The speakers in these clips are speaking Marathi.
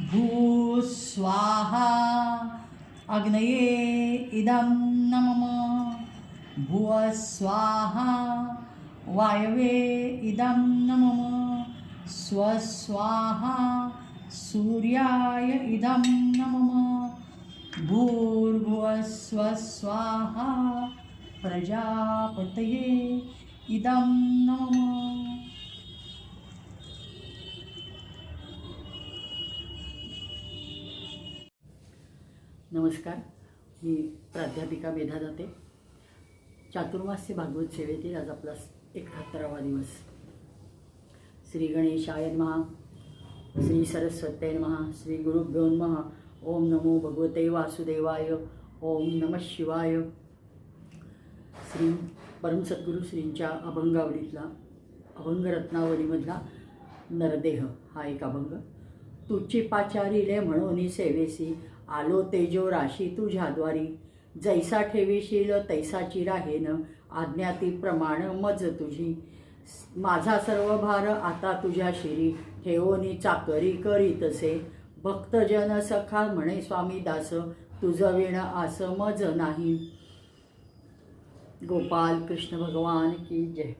भू स्वाहा अग्नये इदं नमः। भुव स्वाहा वायवे इदं नमः। स्वस्वाहा सूर्याय इदं नमः। भूर्भुवः स्वस्वाहा प्रजापतये इदं नमः। नमस्कार, मी प्राध्यापिका मेधा दाते. चातुर्मास्य भागवत सेवेतील आज आपला 71वा दिवस. श्री गणेशाय नमः, श्री सरस्वत्यै नमः, श्री गुरुभ्यो नमः. ओम नमो भगवते वासुदेवाय. ओम नमः शिवाय. श्री परमसद्गुरू श्रींच्या अभंगावलीतला अभंगरत्नावलीमधला नरदेह हा एक अभंग. तुची पाचारिले म्हणून सेवेसी आलो तेजो राशी तुझ्याद्वारी. जैसा ठेवीशील तैसाची राहेन आज्ञाती प्रमाण मज तुझी. माझा सर्व भार आता तुझ्या शिरी ठेवोनी चाकरी करीतसे. भक्तजन सखा म्हणे स्वामी दास तुझ विण आस मज नाही. गोपाल कृष्ण भगवान की जय.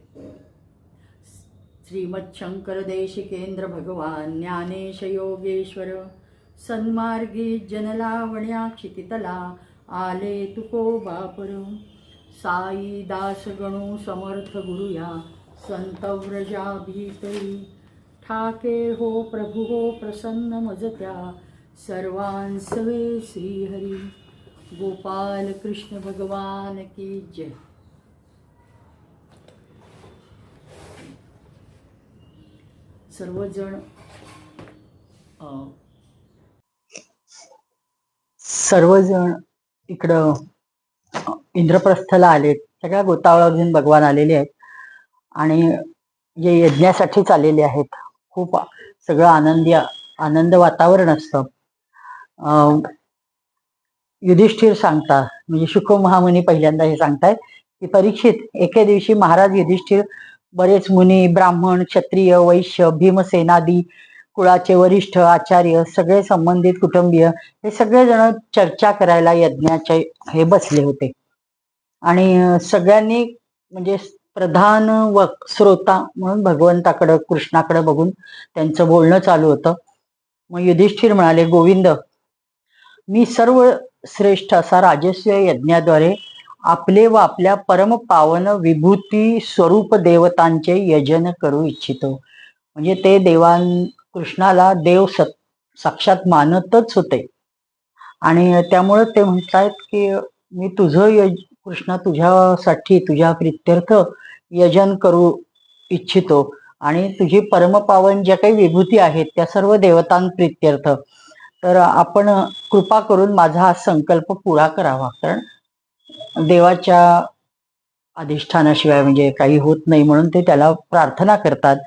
श्रीमद शंकर देशिकेंद्र भगवान ज्ञानेश योगेश्वर. सन्मार्गी जनलावण्या क्षितितला आले तुको बापर. साई दास गणू समर्थ गुरुया संत व्रजा भीतरी. ठाके हो प्रभु हो प्रसन्न मजत्या सर्वांसवे श्रीहरी. गोपाल कृष्ण भगवान की जय. सर्वजण इकडं इंद्रप्रस्थला आलेत. सगळ्या गोतावळा घेऊन भगवान आलेले आहेत आणि जे यज्ञासाठीच आलेले आहेत. खूप सगळं आनंद वातावरण असतं. युधिष्ठिर सांगतात, म्हणजे शुक महामुनी पहिल्यांदा हे सांगतायत की परीक्षित, एके दिवशी महाराज युधिष्ठिर बरेच मुनी, ब्राह्मण, क्षत्रिय, वैश्य, भीमसेनादी कुळाचे वरिष्ठ, आचार्य, सगळे संबंधित कुटुंबीय हे सगळेजण चर्चा करायला यज्ञाचे हे बसले होते. आणि सगळ्यांनी म्हणजे प्रधान श्रोता म्हणून भगवंताकडं कृष्णाकडे बघून त्यांचं बोलणं चालू होतं. मग युधिष्ठिर म्हणाले, गोविंद, मी सर्व श्रेष्ठ असा राजस्व यज्ञाद्वारे आपले व आपल्या परम पावन विभूती स्वरूप देवतांचे यजन करू इच्छितो. म्हणजे ते कृष्णाला देव साक्षात मानतच होते आणि त्यामुळे ते म्हणतात की मी तुझं कृष्णा तुझ्यासाठी तुझ्या प्रित्यर्थ यजन करू इच्छितो आणि तुझी परमपावन ज्या काही विभूती आहेत त्या सर्व देवतांप्रित्यर्थ. तर आपण कृपा करून माझा हा संकल्प पुरा करावा, कारण देवाच्या अधिष्ठानाशिवाय म्हणजे काही होत नाही म्हणून ते त्याला प्रार्थना करतात.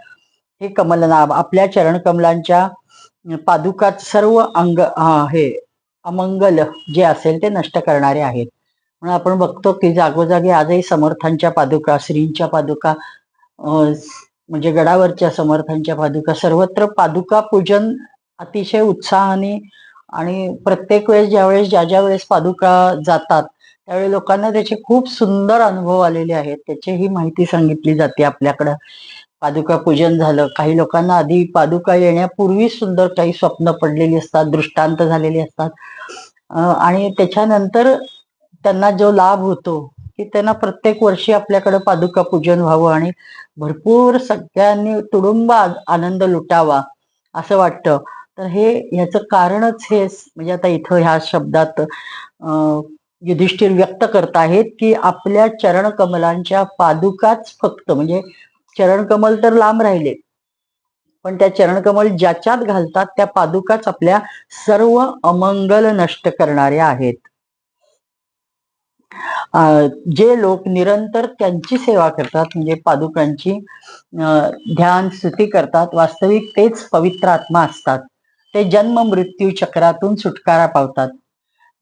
हे कमलनाभ आपल्या चरणकमलांच्या पादुकात सर्व हे अमंगल जे असेल ते नष्ट करणारे आहेत. म्हणून आपण बघतो की जागोजागी आजही समर्थांच्या पादुका, श्रींच्या पादुका, म्हणजे गडावरच्या समर्थांच्या पादुका, सर्वत्र पादुका पूजन अतिशय उत्साहाने आणि प्रत्येक वेळेस ज्या वेळेस पादुका जातात त्यावेळी लोकांना त्याचे खूप सुंदर अनुभव आलेले आहेत. त्याची ही माहिती सांगितली जाते आपल्याकडं. पादुका पूजन झालं, काही लोकांना आधी पादुका येण्यापूर्वी सुंदर काही स्वप्न पडलेली असतात, दृष्टांत झालेले असतात आणि त्याच्यानंतर त्यांना जो लाभ होतो की त्यांना प्रत्येक वर्षी आपल्याकडे पादुका पूजन व्हावं आणि भरपूर सगळ्यांनी तुडुंब आनंद लुटावा असं वाटतं. तर ह्याचं कारणच हे म्हणजे आता इथं ह्या शब्दात युधिष्ठिर व्यक्त करत आहेत की आपल्या चरणकमलांच्या पादुकाच फक्त, म्हणजे चरणकमल तर लांब राहिले पण त्या चरणकमल ज्याच्यात घालतात त्या पादुकाच आपल्या सर्व अमंगल नष्ट करणाऱ्या आहेत. जे लोक निरंतर त्यांची सेवा करतात म्हणजे पादुकांची ध्यान स्तुती करतात, वास्तविक तेच पवित्र आत्मा असतात. ते जन्म मृत्यू चक्रातून सुटकारा पावतात.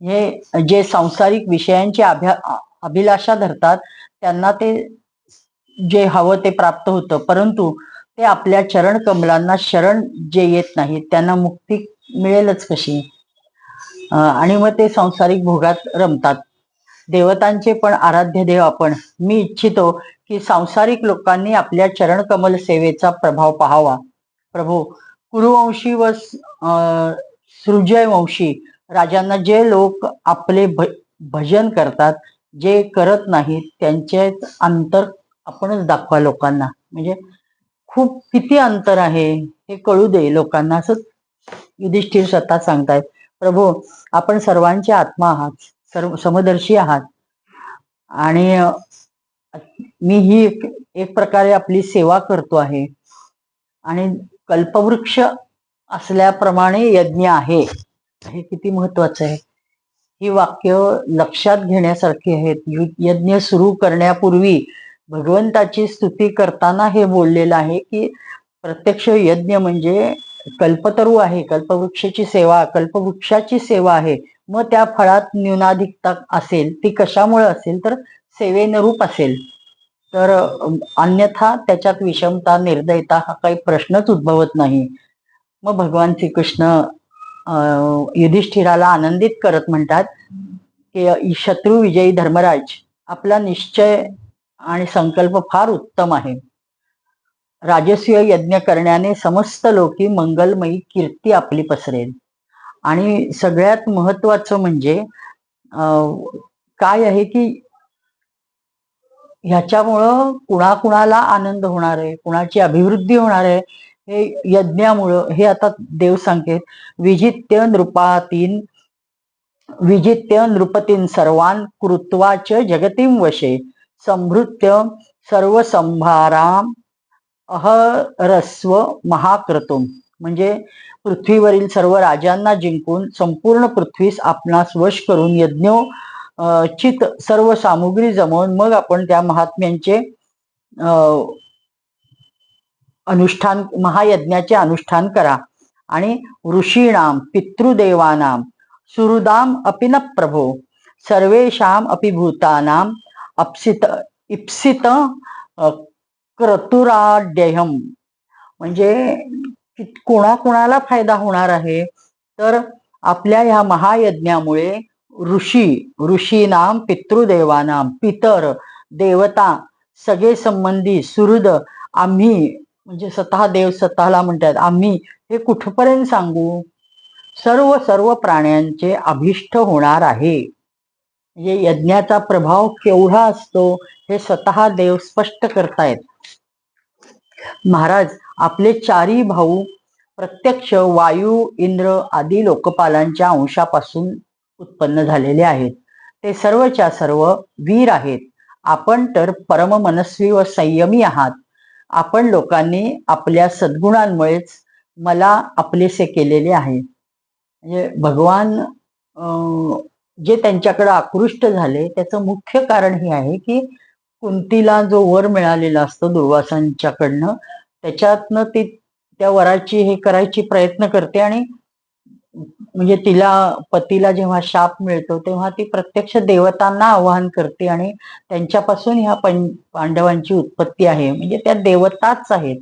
हे जे सांसारिक विषयांची अभिलाषा धरतात त्यांना ते जे हवं ते प्राप्त होतं, परंतु ते आपल्या चरण कमलांना शरण जे येत नाहीत त्यांना मुक्ती मिळेलच कशी? आणि मग ते सांसारिक भोगात रमतात. देवतांचे पण आराध्य देव आपण. मी इच्छितो की सांसारिक लोकांनी आपल्या चरण कमल सेवेचा प्रभाव पाहावा. प्रभू, कुरुवंशी व सृजयवंशी राजांना जे लोक आपले भजन करतात, जे करत नाहीत त्यांचे अंतर आपणच दाखवा लोकांना. म्हणजे खूप किती अंतर आहे हे कळू दे लोकांना, असं युधिष्ठिर स्वतः सांगतायत. प्रभू, आपण सर्वांचे आत्मा आहात, सर्व समदर्शी आहात आणि मी ही एक प्रकारे आपली सेवा करतो आहे आणि कल्पवृक्ष असल्याप्रमाणे यज्ञ आहे. हे किती महत्वाचं आहे. ही वाक्य लक्षात घेण्यासारखी आहेत. यज्ञ सुरू करण्यापूर्वी भगवंताची स्तुती करताना हे बोललेलं आहे की प्रत्यक्ष यज्ञ म्हणजे कल्पतरू आहे, कल्पवृक्षाची सेवा, कल्पवृक्षाची सेवा आहे. मग त्या फळात न्यूनाधिकता असेल ती कशामुळे असेल तर सेवेनरूप असेल, तर अन्यथा त्याच्यात विषमता निर्दयता हा काही प्रश्नच उद्भवत नाही. मग भगवान श्रीकृष्ण युधिष्ठिराला आनंदित करत म्हणतात की शत्रू विजयी धर्मराज, आपला निश्चय आणि संकल्प फार उत्तम आहे. राजसूय यज्ञ करण्याने समस्त लोकी मंगलमयी कीर्ती आपली पसरेल. आणि सगळ्यात महत्वाचं म्हणजे काय आहे की ह्याच्यामुळं कुणाकुणाला आनंद होणार आहे, कुणाची अभिवृद्धी होणार आहे हे यज्ञामुळं. हे आता देव सांगतात, विजित्य नृपतीन सर्वान कृत्वाच जगतीम वशे संभृत्य सर्व संभाराम अहरस्व महाक्रतुम. म्हणजे पृथ्वीवरील सर्व राजांना जिंकून संपूर्ण पृथ्वीस आपणास वश करून यज्ञो चित सर्व सामुग्री जमवून मग आपण त्या महात्म्यांचे अनुष्ठान, महायज्ञाचे अनुष्ठान करा. आणि ऋषीणाम पितृदेवानाम सुहृदाम अपि न प्रभो सर्वेषाम अपि भूतानाम इप्सित क्रतुराड्यहम. म्हणजे कोणाकोणाला फायदा होणार आहे तर आपल्या ह्या महायज्ञामुळे ऋषीनाम पितृदेवानाम, पितर देवता सगळे संबंधी, सुहृद आम्ही, म्हणजे स्वतः देव स्वतःला म्हणतात आम्ही, हे कुठपर्यंत सांगू, सर्व प्राण्यांचे अभिष्ट होणार आहे. म्हणजे यज्ञाचा प्रभाव केवढा असतो हे स्वतः देव स्पष्ट करतायत. महाराज, आपले चारी भाऊ प्रत्यक्ष वायू, इंद्र आदी लोकपालांच्या अंशापासून उत्पन्न झालेले आहेत. ते सर्वच्या सर्व वीर आहेत. आपण तर परम मनस्वी व संयमी आहात. आपण लोकांनी आपल्या सद्गुणांमुळेच मला आपलेसे केलेले आहे. म्हणजे भगवान जे त्यांच्याकडे आकृष्ट झाले त्याचं मुख्य कारण हे आहे की कुंतीला जो वर मिळालेला असतो दुर्वासांच्याकडनं, त्याच्यातनं ती त्या वराची हे करायची प्रयत्न करते आणि म्हणजे तिला पतीला जेव्हा शाप मिळतो तेव्हा ती प्रत्यक्ष देवतांना आवाहन करते आणि त्यांच्यापासून ह्या पांडवांची उत्पत्ती आहे. म्हणजे त्या देवताच आहेत,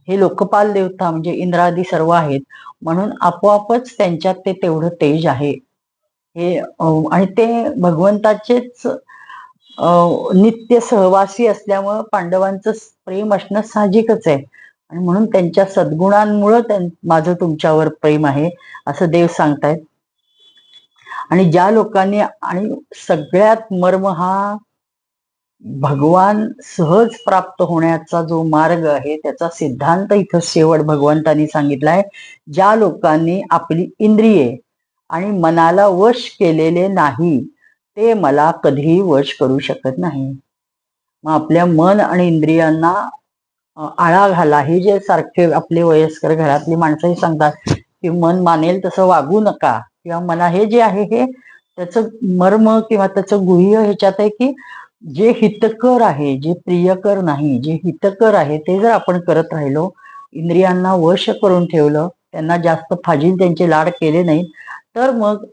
हे लोकपाल देवता म्हणजे इंद्रादी सर्व आहेत. म्हणून आपोआपच त्यांच्यात ते तेवढं तेज आहे हे. आणि ते भगवंताचेच नित्य सहवासी असल्यामुळं पांडवांचं प्रेम असणं साहजिकच आहे. आणि म्हणून त्यांच्या सद्गुणांमुळं माझं तुमच्यावर प्रेम आहे असं देव सांगतायत. आणि ज्या लोकांनी, आणि सगळ्यात मर्म हा भगवान सहज प्राप्त होण्याचा जो मार्ग आहे त्याचा सिद्धांत इथं शेवट भगवंतांनी सांगितलाय. ज्या लोकांनी आपली इंद्रिये आणि मनाला वश केलेले नाही ते मला कधीही वश करू शकत नाही. मग आपल्या मन आणि इंद्रियांना आळा घाला. हे जे सारखे आपले वयस्कर घरातली माणसंही सांगतात की मन मानेल तसं वागू नका, किंवा मना हे जे आहे हे त्याचं मर्म किंवा त्याचं गुह्य ह्याच्यात आहे की जे हितकर आहे, जे प्रियकर नाही, जे हितकर आहे ते जर आपण करत राहिलो, इंद्रियांना वश करून ठेवलं, त्यांना जास्त फाजील त्यांचे लाड केले नाहीत, तर मग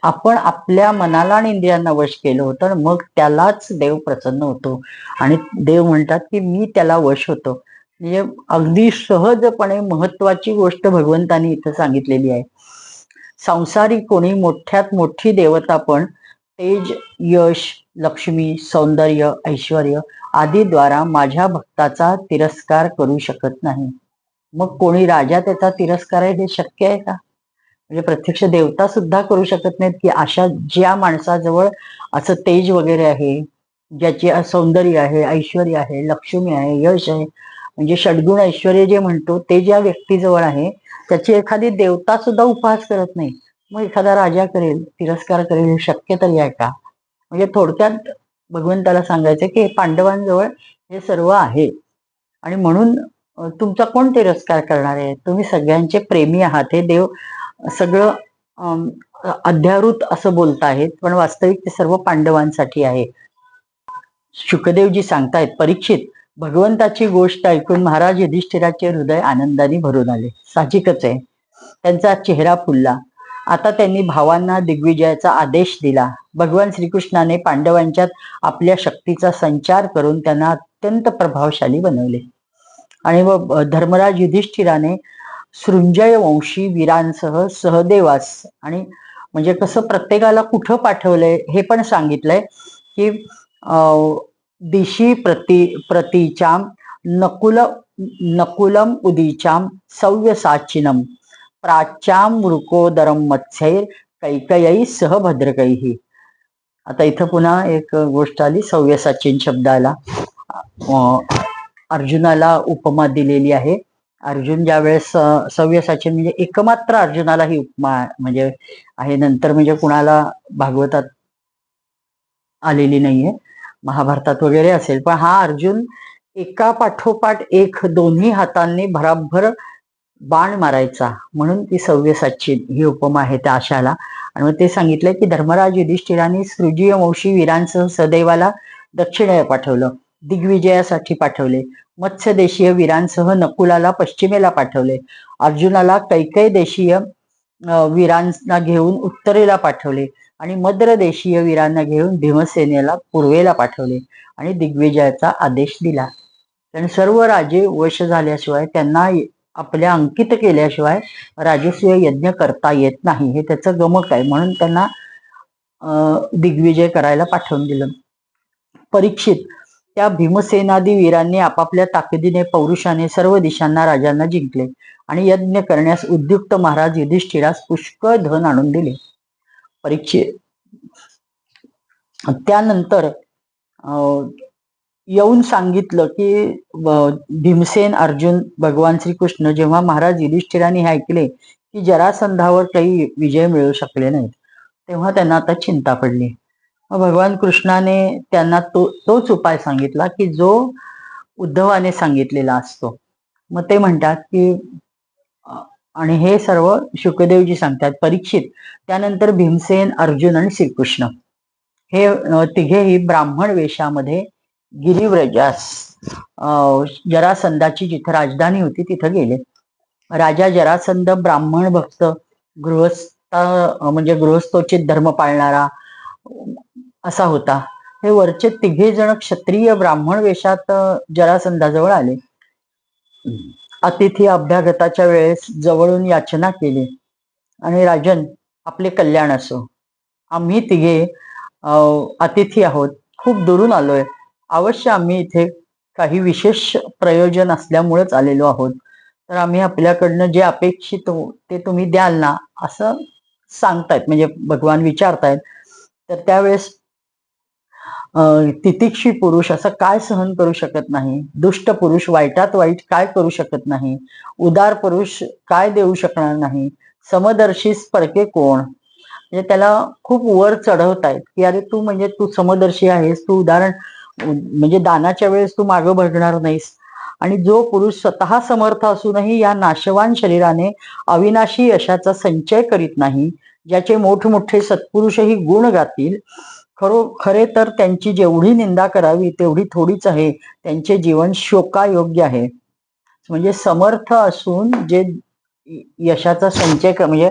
आपण आपल्या मनाला आणि इंद्रियांना वश केलं होतं, मग त्यालाच देव प्रसन्न होतो. आणि देव म्हणतात की मी त्याला वश होतो. म्हणजे अगदी सहजपणे महत्वाची गोष्ट भगवंतांनी इथं सांगितलेली आहे. संसारिक कोणी मोठ्यात मोठी देवता पण तेज, यश, लक्ष्मी, सौंदर्य, ऐश्वर्य आदी द्वारा माझ्या भक्ताचा तिरस्कार करू शकत नाही. मग कोणी राजा त्याचा तिरस्कार आहे हे शक्य आहे का? म्हणजे प्रत्यक्ष देवता सुद्धा करू शकत नाहीत की अशा ज्या माणसाजवळ असं तेज वगैरे आहे, ज्याचे सौंदर्य आहे, ऐश्वर्य आहे, लक्ष्मी आहे, यश आहे, म्हणजे षडगुण ऐश्वर्य जे म्हणतो ते ज्या व्यक्तीजवळ आहे त्याची एखादी देवता सुद्धा उपहास करत नाही, मग एखादा राजा करेल, तिरस्कार करेल, हे शक्य तरी आहे का? म्हणजे थोडक्यात भगवंताला सांगायचं की पांडवांजवळ हे सर्व आहे आणि म्हणून तुमचा कोण तिरस्कार करणार आहे? तुम्ही सगळ्यांचे प्रेमी आहात. हे देव सगळं अध्यारूत असं बोलत आहेत, पण वास्तविक ते सर्व पांडवांसाठी आहे. शुकदेवजी सांगतायत, परीक्षित, भगवंताची गोष्ट ऐकून महाराज युधिष्ठिराचे हृदय आनंदाने भरून आले. साहजिकच आहे, त्यांचा चेहरा फुलला. आता त्यांनी भावांना दिग्विजयाचा आदेश दिला. भगवान श्रीकृष्णाने पांडवांच्यात आपल्या शक्तीचा संचार करून त्यांना अत्यंत प्रभावशाली बनवले. आणि मग धर्मराज युधिष्ठिराने सृंजय वंशी वीरांसह सहदेवास, आणि म्हणजे कसं प्रत्येकाला कुठं पाठवलंय हे पण सांगितलंय की दिशी प्रतीचाम नकुलम उदीचाम सव्यसाचिनम प्राच्याम मृकोदरम मत्स्यैर कैकयी सह भद्रकैही. आता इथं पुन्हा एक गोष्ट आली, सव्यसाचीन शब्द आला. अर्जुनाला उपमा दिलेली आहे. अर्जुन ज्यावेळेस सव्यसाचीन म्हणजे एकमात्र अर्जुनाला ही उपमा म्हणजे आहे, नंतर म्हणजे कुणाला भागवतात आलेली नाहीये, महाभारतात वगैरे असेल, पण हा अर्जुन एका पाठोपाठ एक दोन्ही हातांनी भराभर बाण मारायचा, म्हणून ती सव्यसाची ही उपमा आहे त्या आशाला. आणि मग ते सांगितलंय की धर्मराज युधिष्ठिराने सृजीय वंशी वीरांसह सदैवाला दक्षिणेला पाठवलं, दिग्विजयासाठी पाठवले. मत्स्य देशीय वीरांसह नकुलाला पश्चिमेला पाठवले. अर्जुनाला कैकय देशीय वीरांना घेऊन उत्तरेला पाठवले आणि मद्र देशीय वीरांना घेऊन भीमसेनेला पूर्वेला पाठवले आणि दिग्विजयाचा आदेश दिला. कारण सर्व राजे वश झाल्याशिवाय, त्यांना आपल्या अंकित केल्याशिवाय राजसूय यज्ञ करता येत नाही, हे त्याचं गमक आहे. म्हणून त्यांना दिग्विजय करायला पाठवून दिलं. परीक्षित, त्या भीमसेनादी वीरांनी आपापल्या ताकदीने पौरुषाने सर्व दिशांना राजांना जिंकले आणि यज्ञ करण्यास उद्युक्त महाराज युधिष्ठिरास पुष्कळ धन आणून दिले. परीक्षित त्यानंतर येऊन सांगितलं की भीमसेन, अर्जुन, भगवान श्रीकृष्ण जेव्हा महाराज युधिष्ठिरांनी हे ऐकले की जरासंधावर काही विजय मिळू शकले नाहीत, तेव्हा त्यांना आता चिंता पडली. मग भगवान कृष्णाने त्यांना तोच उपाय सांगितला की जो उद्धवाने सांगितलेला असतो. मग ते म्हणतात की, आणि हे सर्व शुकदेवजी सांगतात, परीक्षित, त्यानंतर भीमसेन, अर्जुन आणि श्रीकृष्ण हे तिघेही ब्राह्मण वेशामध्ये गिरिव्रजास जरासंधाची जिथं राजधानी होती तिथं गेले. राजा जरासंध ब्राह्मण भक्त, गृहस्थ म्हणजे गृहस्थोचित धर्म पाळणारा असा होता. हे वरचे तिघे जण क्षत्रिय ब्राह्मण वेशात जरासंधाजवळ आले. अतिथी अभ्यागताच्या वेळेस जवळून याचना केली, आणि राजन, आपले कल्याण असो. आम्ही तिघे अतिथी आहोत, खूप दुरून आलोय. अवश्य आम्ही इथे काही विशेष प्रयोजन असल्यामुळेच आलेलो आहोत, तर आम्ही आपल्याकडनं जे अपेक्षित ते तुम्ही द्याल ना, असं सांगतायत, म्हणजे भगवान विचारतायत. तर त्यावेळेस तितिक्षी पुरुष असं काय सहन करू शकत नाही, दुष्ट पुरुष वाईटात वाईट काय करू शकत नाही, उदार पुरुष काय देऊ शकणार नाही, समदर्शीस परके कोण. म्हणजे त्याला खूप वर चढवतायत की अरे तू म्हणजे तू समदर्शी आहेस, तू उदाहरण म्हणजे दानाच्या वेळेस तू मागं बघणार नाहीस. आणि जो पुरुष स्वतः समर्थ असूनही या नाशवान शरीराने अविनाशी यशाचा संचय करीत नाही, ज्याचे मोठमोठे सत्पुरुषही गुण गातील, खरे तर त्यांची जेवढी निंदा करावी तेवढी थोडीच आहे, त्यांचे जीवन शोकायोग्य आहे. म्हणजे समर्थ असून जे यशाचा संचय म्हणजे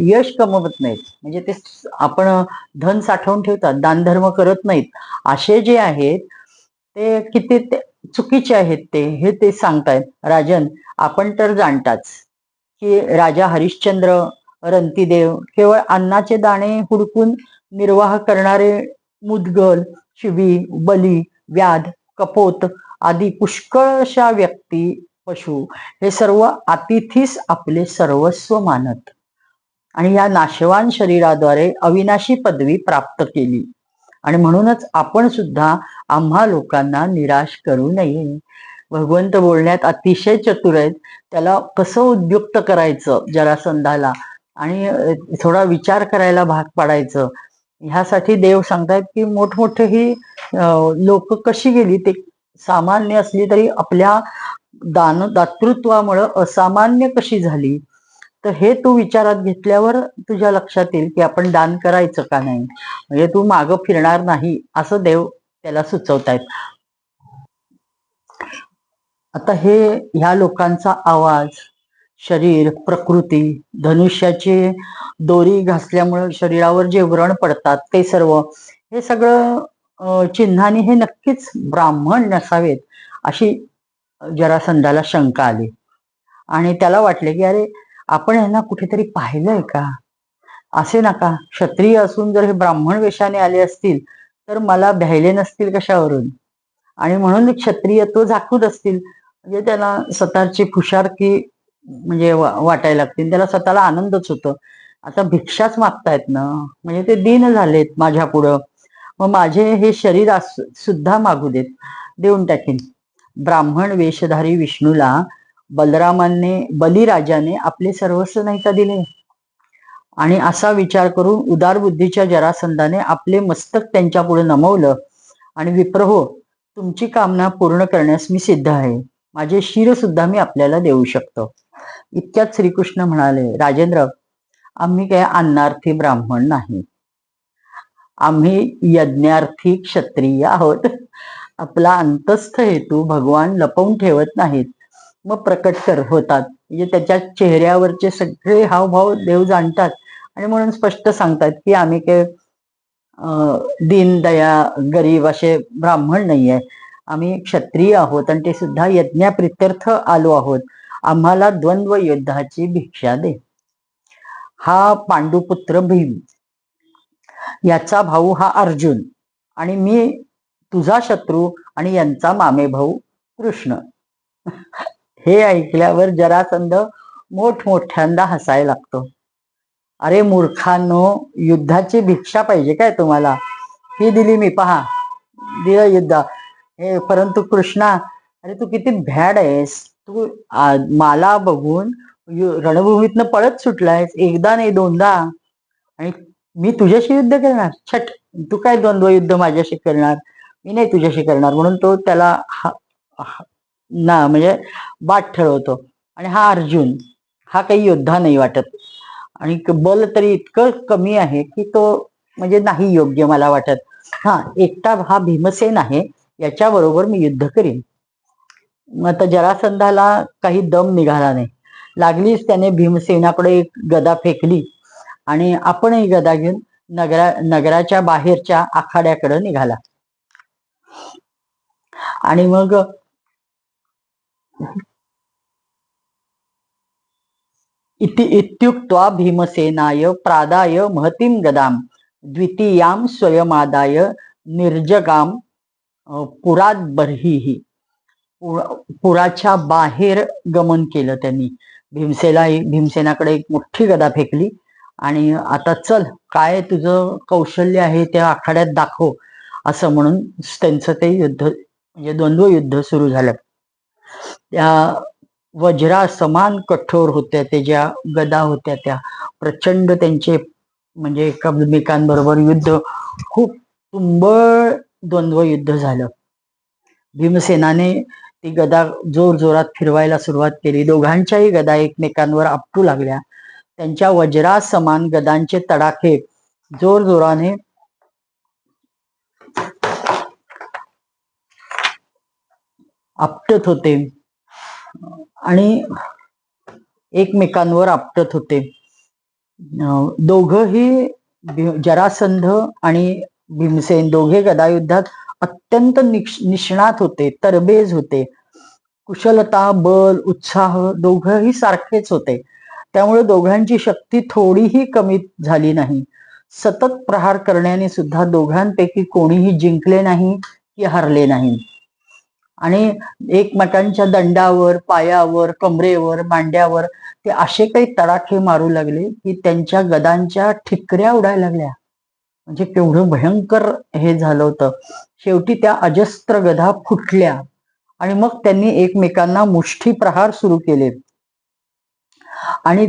यश कमवत नाहीत, म्हणजे ते आपण धन साठवून ठेवतात, दानधर्म करत नाहीत, असे जे आहेत ते किती चुकीचे आहेत हे ते सांगतायत. राजन, आपण तर जाणताच की राजा हरिश्चंद्र रंतीदेव केवळ अन्नाचे दाणे हुडकून निर्वाह करणारे मुदगल, शिवी, बली, व्याध, कपोत आदी पुष्कळशा व्यक्ती, पशु हे सर्व अतिथीस आपले सर्वस्व मानत आणि या नाशवान शरीराद्वारे अविनाशी पदवी प्राप्त केली. आणि म्हणूनच आपण सुद्धा आम्हा लोकांना निराश करू नये. भगवंत बोलण्यात अतिशय चतुर आहेत. त्याला कसं उद्युक्त करायचं जरासंधाला आणि थोडा विचार करायला भाग पाडायचं, ह्यासाठी देव सांगतायत की मोठमोठे ही लोक कशी गेली, ते सामान्य असली तरी आपल्या दातृत्वामुळे असामान्य कशी झाली, तर हे तू विचारात घेतल्यावर तुझ्या लक्षात येईल की आपण दान करायचं का नाही. म्हणजे तू मागं फिरणार नाही असं देव त्याला सुचवतायत. आता ह्या लोकांचा आवाज, शरीर, प्रकृती, धनुष्याची दोरी घासल्यामुळे शरीरावर जे व्रण पडतात ते सर्व, हे सगळं चिन्हाने हे नक्कीच ब्राह्मण नसावेत अशी जरासंधाला शंका आली. आणि त्याला वाटले की अरे, आपण यांना कुठेतरी पाहिलंय का, असे नका, क्षत्रिय असून जर हे ब्राह्मण वेशाने आले असतील तर मला भ्यायले नसतील कशावरून, आणि म्हणून क्षत्रिय तो झाकूत असतील, म्हणजे त्याला स्वतःची फुशारकी म्हणजे वाटायला लागतील, त्याला स्वतःला आनंदच होतो. आता भिक्षाच मागतायत ना, म्हणजे ते दीन झालेत माझ्या पुढं, मग माझे हे शरीर सुद्धा मागू देत, देऊन टाकीन. ब्राह्मण वेशधारी विष्णूला बलिराजाने आपले सर्वस्व नाही का दिले, आणि असा विचार करून उदार बुद्धीच्या जरासंधाने आपले मस्तक त्यांच्या पुढे नमवलं आणि विप्रहो, तुमची कामना पूर्ण करण्यास मी सिद्ध आहे, माझे शिर सुद्धा मी आपल्याला देऊ शकतो. इतक्यात श्रीकृष्ण म्हणाले, राजेंद्र, आम्ही काय अन्नार्थी ब्राह्मण नाही, आम्ही यज्ञार्थी क्षत्रिय आहोत. आपला अंतस्थ हेतू भगवान लपवून ठेवत नाहीत, मग प्रकट होतात. म्हणजे त्याच्या चेहऱ्यावरचे सगळे हावभाव देव जाणतात आणि म्हणून स्पष्ट सांगतात की आम्ही काय दीनदया गरीब असे ब्राह्मण नाहीये, आम्ही क्षत्रिय आहोत आणि ते सुद्धा यज्ञाप्रित्यर्थ आलो आहोत, आम्हाला द्वंद्व युद्धाची भिक्षा दे. हा पांडुपुत्र भीम, याचा भाऊ हा अर्जुन, आणि मी तुझा शत्रू आणि यांचा मामे भाऊ कृष्ण. हे ऐकल्यावर जरासंध मोठमोठ्यांदा हसायला लागतो. अरे मूर्खांनो, युद्धाची भिक्षा पाहिजे काय तुम्हाला, ही दिली मी, पहा दिलं युद्ध. हे परंतु कृष्णा, अरे तू किती भॅड आहेस, तू मला बघून रणभूमीतनं पळत सुटलायस, एकदा नाही दोनदा, आणि मी तुझ्याशी युद्ध करणार, छट, तू काय द्वंद्व युद्ध माझ्याशी करणार, मी नाही तुझ्याशी करणार. म्हणून तो त्याला ना म्हणजे बाट ठरवतो. आणि हा अर्जुन, हा काही योद्धा नाही वाटत, आणि बल तरी इतकं कमी आहे की तो म्हणजे नाही योग्य मला वाटत. हा एकटा हा भीमसेन आहे, याच्या बरोबर मी युद्ध करीन. मग आता जरासंधाला काही दम निघाला नाही, लागलीच त्याने भीमसेनाकडे एक गदा फेकली आणि आपणही गदा घेऊन नगराच्या बाहेरच्या आखाड्याकडे निघाला. आणि मग इत्युक्त्वा भीमसेनाय प्रादाय महतीम गदाम द्वितीयाम स्वयमादाय निर्जगाम पुरात बर्हिही. पुराच्या बाहेर गमन केलं त्यांनी. भीमसेनाकडे एक मोठी गदा फेकली आणि आता चल, काय तुझं कौशल्य आहे त्या आखाड्यात दाखव, असं म्हणून त्यांचं ते युद्ध म्हणजे द्वंद्व युद्ध सुरू झालं. त्या वज्रा समान कठोर होत्या, ते ज्या गदा होत्या त्या प्रचंड, त्यांचे म्हणजे एकमेकांबरोबर युद्ध, खूप तुंबळ द्वंद्व युद्ध झालं. भीमसेनाने ती गदा जोर जोरात फिरवायला सुरुवात केली. दोघांच्याही गदा एकमेकांवर आपटू लागल्या. त्यांच्या वज्रा समान गदांचे तडाखे जोर जोराने आपटत होते आणि एकमेकांवर आपटत होते. दोघही जरासंध आणि भीमसेन दोघे गदायुद्धात अत्यंत निष्णात होते, तरबेज होते. कुशलता, बल, उत्साह दोघंही सारखेच होते. त्यामुळे दोघांची शक्ती थोडीही कमी झाली नाही. सतत प्रहार करण्याने सुद्धा दोघांपैकी कोणीही जिंकले नाही की हरले नाही. आणि एकमेकांच्या दंडावर, पायावर, कमरेवर, मांड्यावर ते असे काही तडाखे मारू लागले की त्यांच्या गदांच्या ठिकऱ्या उडायला लागल्या. म्हणजे केवढं भयंकर हे झालं होतं. शेवटी त्या अजस्त्र गदा फुटल्या आणि मग त्यांनी एकमेकांना मुष्ठी प्रहार सुरू केले. आणि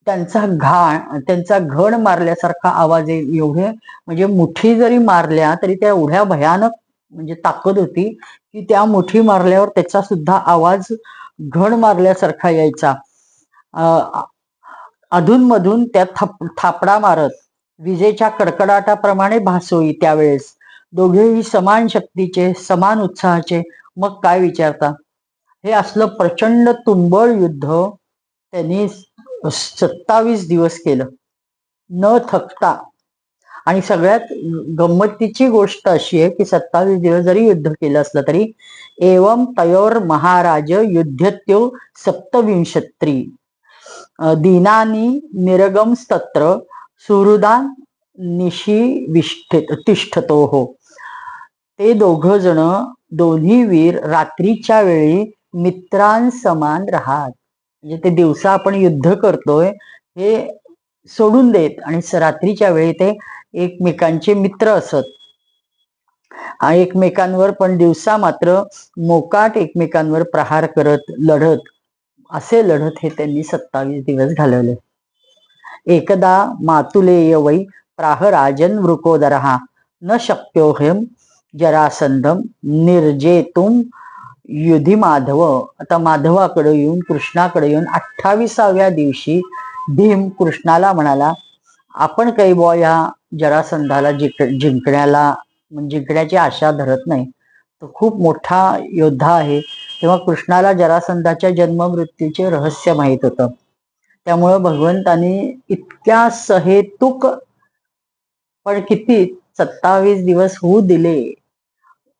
त्यांचा घण मारल्यासारखा आवाज एवढे, म्हणजे मुठी जरी मारल्या तरी त्या एवढ्या भयानक म्हणजे ताकद होती की त्या मुठी मारल्यावर त्याचा सुद्धा आवाज घण मारल्यासारखा यायचा. अधूनमधून त्या थापडा मारत विजेच्या कडकडाटाप्रमाणे भासोई. त्यावेळेस दोघेही समान शक्तीचे, समान उत्साहाचे. मग काय विचारता. हे असलं प्रचंड तुंबळ युद्ध त्यांनी 27 दिवस केलं न थकता. आणि सगळ्यात गंमतीची गोष्ट अशी आहे की 27 दिवस जरी युद्ध केलं असलं तरी एवं तयोर महाराज युद्धत्यो 27 दिनानी निरगमस्तत्र सुहृदान तिष्ठतो हो. ते दोघ जण, दोन्ही वीर रात्रीच्या वेळी मित्रांसमान राहत. म्हणजे ते दिवसा आपण युद्ध करतोय हे सोडून देत आणि रात्रीच्या वेळी ते एकमेकांचे मित्र असत. एकमेकांवर पण दिवसा मात्र मोकाट एकमेकांवर प्रहार करत लढत. असे लढत हे त्यांनी 27 दिवस घालवले. एकदा मातुलेय वै प्राह राजन वृकोदरहा न शक्योहम जरासंधम निर्जेतुम युधी माधव. आता माधवाकडे येऊन, कृष्णाकडे येऊन 28व्या दिवशी भीम कृष्णाला म्हणाला, आपण काही बुवा या जरासंधाला जिंकण्याची आशा धरत नाही. तो खूप मोठा योद्धा आहे. तेव्हा कृष्णाला जरासंधाच्या जन्म मृत्यूचे रहस्य माहित होतं. त्यामुळं भगवंतानी इतक्या सहेतुक, पण किती 27 दिवस होऊ दिले.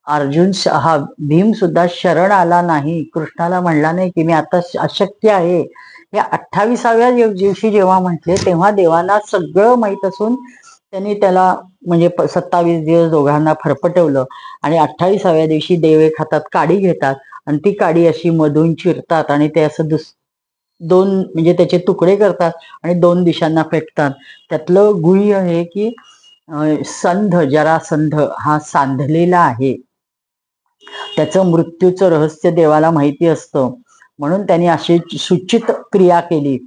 अर्जुन हा भीम सुद्धा शरण आला नाही. कृष्णाला म्हणला नाही की मी आता अशक्य आहे. या 28व्या दिवशी जेव्हा म्हटले तेव्हा देवांना सगळं माहित असून त्यांनी त्याला म्हणजे 27 दिवस दोघांना फरफटवलं. आणि 28व्या दिवशी देव एक हातात काडी घेतात आणि ती काडी अशी मधून चिरतात आणि ते असं दोन म्हणजे त्याचे तुकडे करतात आणि 2 दिशांना फेकतात. त्यातलं गुह्य आहे की जरासंध हा सांधलेला आहे. त्याचं मृत्यूचं रहस्य देवाला माहिती असतं, म्हणून त्यांनी अशी सुचित क्रिया केली.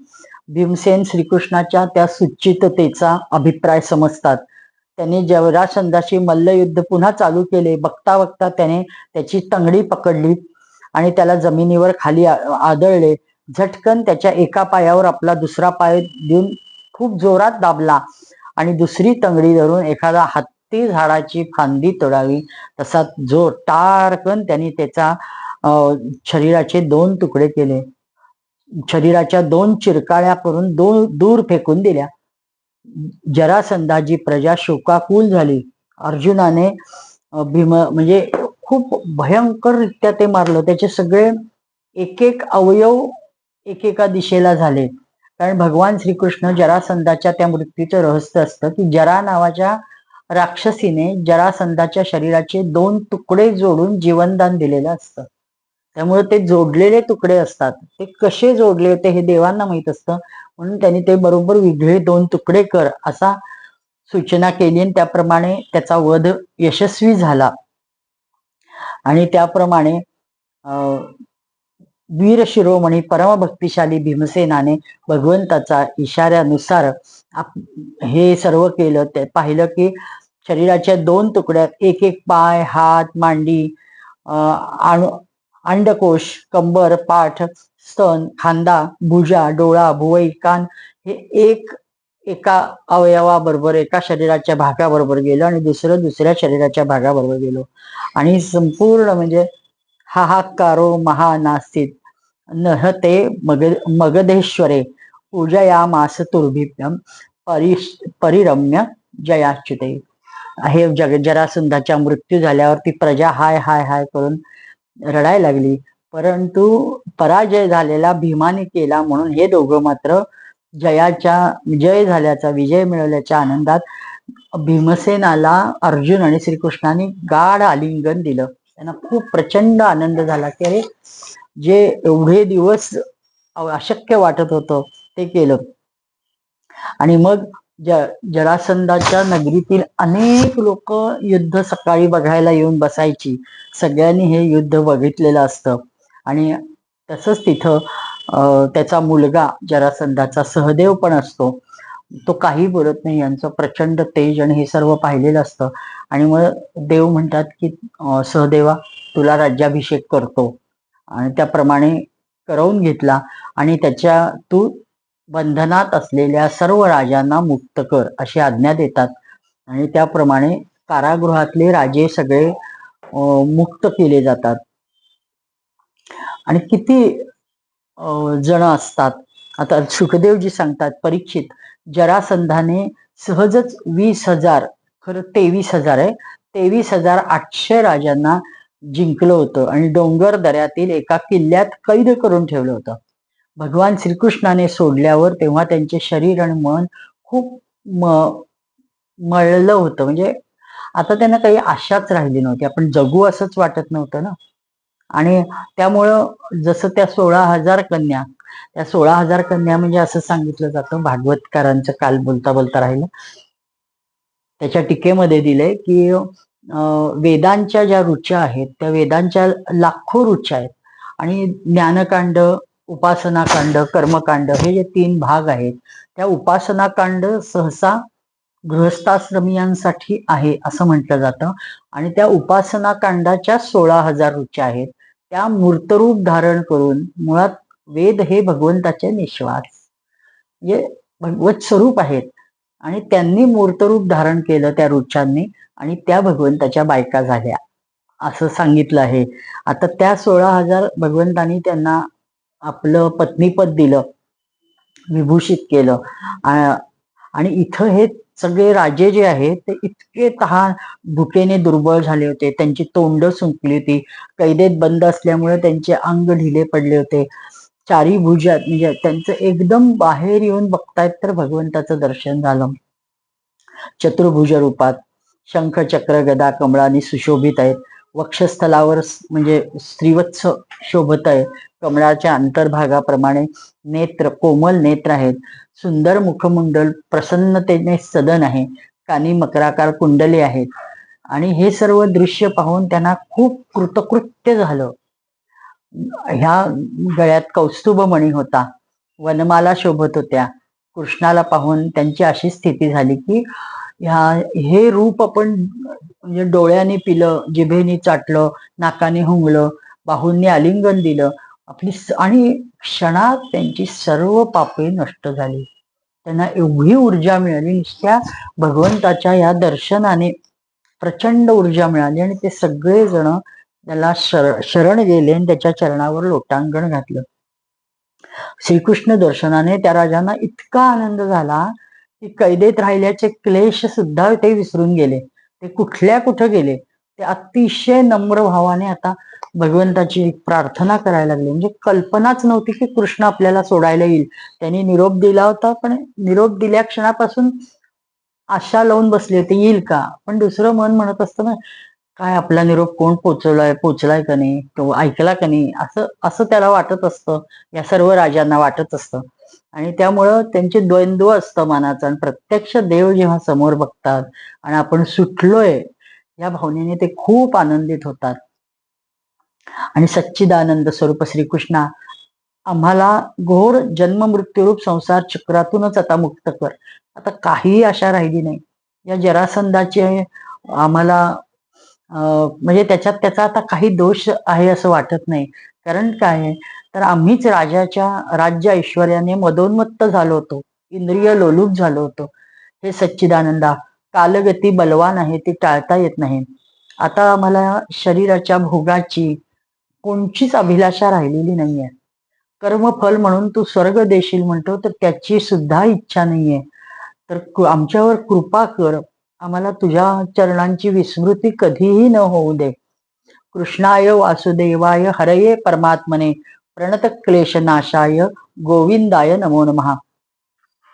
भीमसेन श्रीकृष्णाच्या त्या सुचिततेचा अभिप्राय समजतात. त्यांनी जरासंधाशी मल्लयुद्ध पुन्हा चालू केले. बघता बघता त्याने त्याची तंगडी पकडली आणि त्याला जमिनीवर खाली आदळले. झटकन त्याच्या एका पायावर आपला दुसरा पाय देऊन खूप जोरात दाबला आणि दुसरी तंगडी धरून एखादा हत्ती झाडाची फांदी तोडावी तसा जो टारकन त्यांनी त्याचा शरीराचे 2 तुकडे केले. शरीराच्या 2 चिरकाळ्या करून दूर फेकून दिल्या. जरासंधाची प्रजा शोकाकुल झाली. अर्जुनाने म्हणजे खूप भयंकर रित्या ते मारलं. त्याचे सगळे एक अवयव एकेका दिशेला झाले. कारण भगवान श्रीकृष्ण जरासंधाच्या त्या मृत्यूचं रहस्य असतं की जरा नावाच्या राक्षसीने जरासंधाच्या शरीराचे 2 तुकडे जोडून जीवनदान दिलेलं असतं. त्यामुळे ते जोडलेले तुकडे असतात. ते कसे जोडले होते हे देवांना माहित असतं, म्हणून त्यांनी ते बरोबर वेगळे 2 तुकडे कर असा सूचना केली आणि त्याप्रमाणे त्याचा वध यशस्वी झाला. आणि त्याप्रमाणे वीर शिरोमणी परमभक्तिशाली भीमसेनाने भगवंताचा इशाऱ्यानुसार हे सर्व केलं. ते पाहिलं की शरीराच्या 2 तुकड्यात एक पाय, हात, मांडी, अंडकोश, कंबर, पाठ, स्तन, खांदा, भुजा, डोळा, भुवई, कान हे एका अवयवाबरोबर, एका शरीराच्या भागाबरोबर गेलो आणि दुसऱ्या शरीराच्या भागाबरोबर गेलो. आणि संपूर्ण म्हणजे हाहाकारो महानास्तित नहते मगधेश्वरे पूजयामास तुर्भिप्यम परिरम्य जयाच्युते. हे जरासंधाच्या मृत्यू झाल्यावर ती प्रजा हाय हाय हाय करून रडायला लागली. परंतु पराजय झालेला भीमाने केला म्हणून हे दोघं मात्र विजय झाल्याचा, विजय मिळवल्याच्या आनंदात भीमसेनाला अर्जुन आणि श्रीकृष्णाने गाढ आलिंगन दिलं. त्यांना खूप प्रचंड आनंद झाला की अरे, जे एवढे दिवस अशक्य वाटत होतं ते केलं. आणि मग जरासंधाच्या नगरीतील अनेक लोक युद्ध सकाळी बघायला येऊन बसायची. सगळ्यांनी हे युद्ध बघितलेलं असतं. आणि तसंच तिथं त्याचा मुलगा जरासंधाचा सहदेव पण असतो. तो काही बोलत नाही, यांचं प्रचंड तेज आणि हे सर्व पाहिलेलं असतं. आणि मग देव म्हणतात की सहदेवा, तुला राज्याभिषेक करतो. आणि त्याप्रमाणे करवून घेतला आणि तू बंधनात असलेल्या सर्व राजांना मुक्त कर अशी आज्ञा देतात. आणि त्याप्रमाणे कारागृहातले राजे सगळे मुक्त केले जातात. आणि किती जण असतात. आता सुखदेवजी सांगतात, परीक्षित, जरासंधाने सहजच 20,000, खरं 23,000 आहे, 23,800 राजांना जिंकलं होतं आणि डोंगर दऱ्यातील एका किल्ल्यात कैद करून ठेवलं होतं. भगवान श्रीकृष्णाने सोडल्यावर तेव्हा त्यांचे शरीर आणि मन खूप मळलं होतं. म्हणजे आता त्यांना काही आशाच राहिली नव्हती, आपण जगू असंच वाटत नव्हतं ना. आणि त्यामुळं जसं त्या 16,000 कन्या, त्या 16,000 कन्या म्हणजे असं सांगितलं जातं, भागवतकारांचं काल बोलता बोलता राहिलं, त्याच्या टीकेमध्ये दिलंय की वेदांच्या ज्या रुचा आहेत त्या वेदांच्या लाखो रुचा आहेत. आणि ज्ञानकांड, उपासनाकांड, कर्मकांड हे जे 3 भाग आहेत, त्या उपासनाकांड सहसा गृहस्थाश्रमीयांसाठी आहे असं म्हटलं जातं. आणि त्या उपासनाकांडाच्या 16,000 रुचा आहेत, त्या मूर्तरूप धारण करून, मुळात वेद हे भगवंताचे निश्वास, म्हणजे भगवत स्वरूप आहेत. आणि त्यांनी मूर्तरूप धारण केलं त्या रुचांनी आणि त्या भगवंताच्या बायका झाल्या असं सांगितलं आहे. आता त्या 16,000 भगवंतांनी त्यांना आपलं पत्नीपद दिलं, विभूषित केलं. आणि इथं हे सगळे राजे जे आहेत ते इतके तहान भुकेने दुर्बळ झाले होते, त्यांची तोंड सुंकली होती, कैदेत बंद असल्यामुळे त्यांचे अंग ढिले पडले होते. चारी भुजात, म्हणजे त्यांचं एकदम बाहेर येऊन बघतायत तर भगवंताचं दर्शन झालं. चतुर्भुज रूपात शंख, चक्र, गदा, कमळाने सुशोभित आहेत. वक्षस्थलावर म्हणजे श्रीवत्स शोभत आहे. कमळाच्या अंतर्भागाप्रमाणे नेत्र, कोमल नेत्र आहेत. सुंदर मुखमंडल प्रसन्नतेने सदन आहे. कानी मकराकार कुंडले आहेत. आणि हे सर्व दृश्य पाहून त्यांना खूप कृतकृत्य झालं. ह्या गळ्यात कौस्तुभमणी होता, वनमाला शोभत होत्या. कृष्णाला पाहून त्यांची अशी स्थिती झाली की हे रूप आपण म्हणजे डोळ्याने पिलं, जिभेने चाटलं, नाकाने हुंगलं, बाहूंनी आलिंगन दिलं आपली, आणि क्षणात त्यांची सर्व पापे नष्ट झाली. त्यांना एवढी ऊर्जा मिळाली, नुसत्या भगवंताच्या या दर्शनाने प्रचंड ऊर्जा मिळाली. आणि ते सगळे जण त्याला शरण गेले आणि त्याच्या चरणावर लोटांगण घातलं. श्रीकृष्ण दर्शनाने त्या राजांना इतका आनंद झाला की कैदेत राहिल्याचे क्लेश सुद्धा ते विसरून गेले. ते कुठं गेले, ते अतिशय नम्र भावाने आता भगवंताची प्रार्थना करायला लागले. म्हणजे कल्पनाच नव्हती की कृष्ण आपल्याला सोडायला येईल. त्यांनी निरोप दिला होता, पण निरोप दिल्या क्षणापासून आशा लावून बसली होती येईल का. पण दुसरं मन म्हणत असतं ना, काय आपला निरोप कोण पोचलाय का नाही, तो ऐकला का नाही, असं त्याला वाटत असतं, या सर्व राजांना वाटत असतं. आणि त्यामुळं त्यांचे द्वंद्व असतं मनाचं. आणि प्रत्यक्ष देव जेव्हा समोर बघतात आणि आपण सुटलोय या भावनेने ते खूप आनंदित होतात. आणि सच्चिदानंद स्वरूप श्रीकृष्णा, आम्हाला घोर जन्म मृत्यूरूप संसार चक्रातूनच आता मुक्त कर. आता काही आशा राहिली नाही. या जरासंधाचे आम्हाला म्हणजे त्याचा आता काही दोष आहे असं वाटत नाही. कारण काय, तर आम्हीच राज्य ऐश्वर्याने मदोन्मत्त झालो होतो, इंद्रिय लोलूप झालो होतो. हे सच्चिदानंदा, कालगती बलवान आहे, ती टाळता येत नाही. आता आम्हाला शरीराच्या भोगाची कोणचीच अभिलाषा राहिलेली नाहीये. कर्मफल म्हणून तू स्वर्ग देशील म्हणतो, तर त्याची सुद्धा इच्छा नाहीये. तर आमच्यावर कृपा कर. आम्हाला तुझ्या चरणांची विस्मृती कधीही न होऊ दे. कृष्णाय वासुदेवाय हरये परमात्मने प्रणत क्लेश नाशाय गोविंदाय नमो नमः.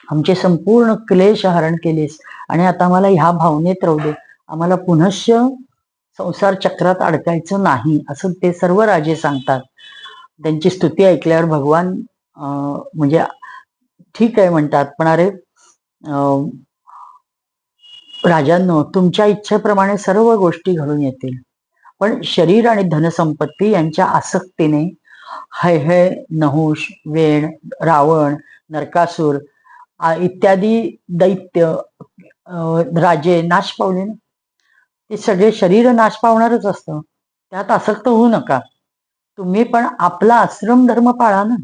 आमचे संपूर्ण क्लेश हरण केलेस आणि आता आम्हाला ह्या भावनेत राहू दे. आम्हाला पुनश्च संसार चक्रात अडकायचं नाही असं ते सर्व राजे सांगतात. त्यांची स्तुती ऐकल्यावर भगवान म्हणजे ठीक आहे म्हणतात, पण अरे राजांनो, तुमच्या इच्छेप्रमाणे सर्व गोष्टी घडून येतील, पण शरीर आणि धनसंपत्ती यांच्या आसक्तीने हय नहुष, वेण, रावण, नरकासूर इत्यादी दैत्य राजे नाश पावले ना. ते सगळे शरीर नाश पावणारच असतं, त्यात आसक्त होऊ नका. तुम्ही पण आपला आश्रम धर्म पाळा ना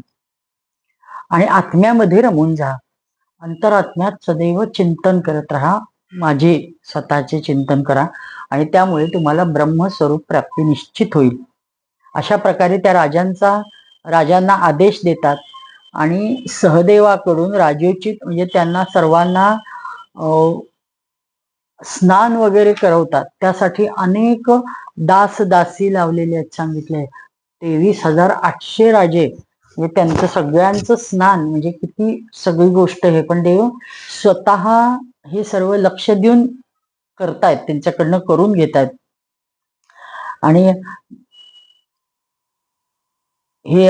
आणि आत्म्यामध्ये रमून जा. अंतरात्म्यात सदैव चिंतन करत राहा, माझे स्वतःचे चिंतन करा आणि त्यामुळे तुम्हाला ब्रह्मस्वरूप प्राप्ती निश्चित होईल. अशा प्रकारे त्या राजांना आदेश देतात आणि सहदेवाकडून राजोचित म्हणजे त्यांना सर्वांना स्नान वगैरे करवतात. त्यासाठी अनेक दास दासी लावलेले आहेत. सांगितले 23,800 राजे, म्हणजे त्यांचं सगळ्यांचं स्नान म्हणजे किती सगळी गोष्ट हे, पण देव स्वतः हे सर्व लक्ष देऊन करतायत, त्यांच्याकडनं करून घेतायत. आणि हे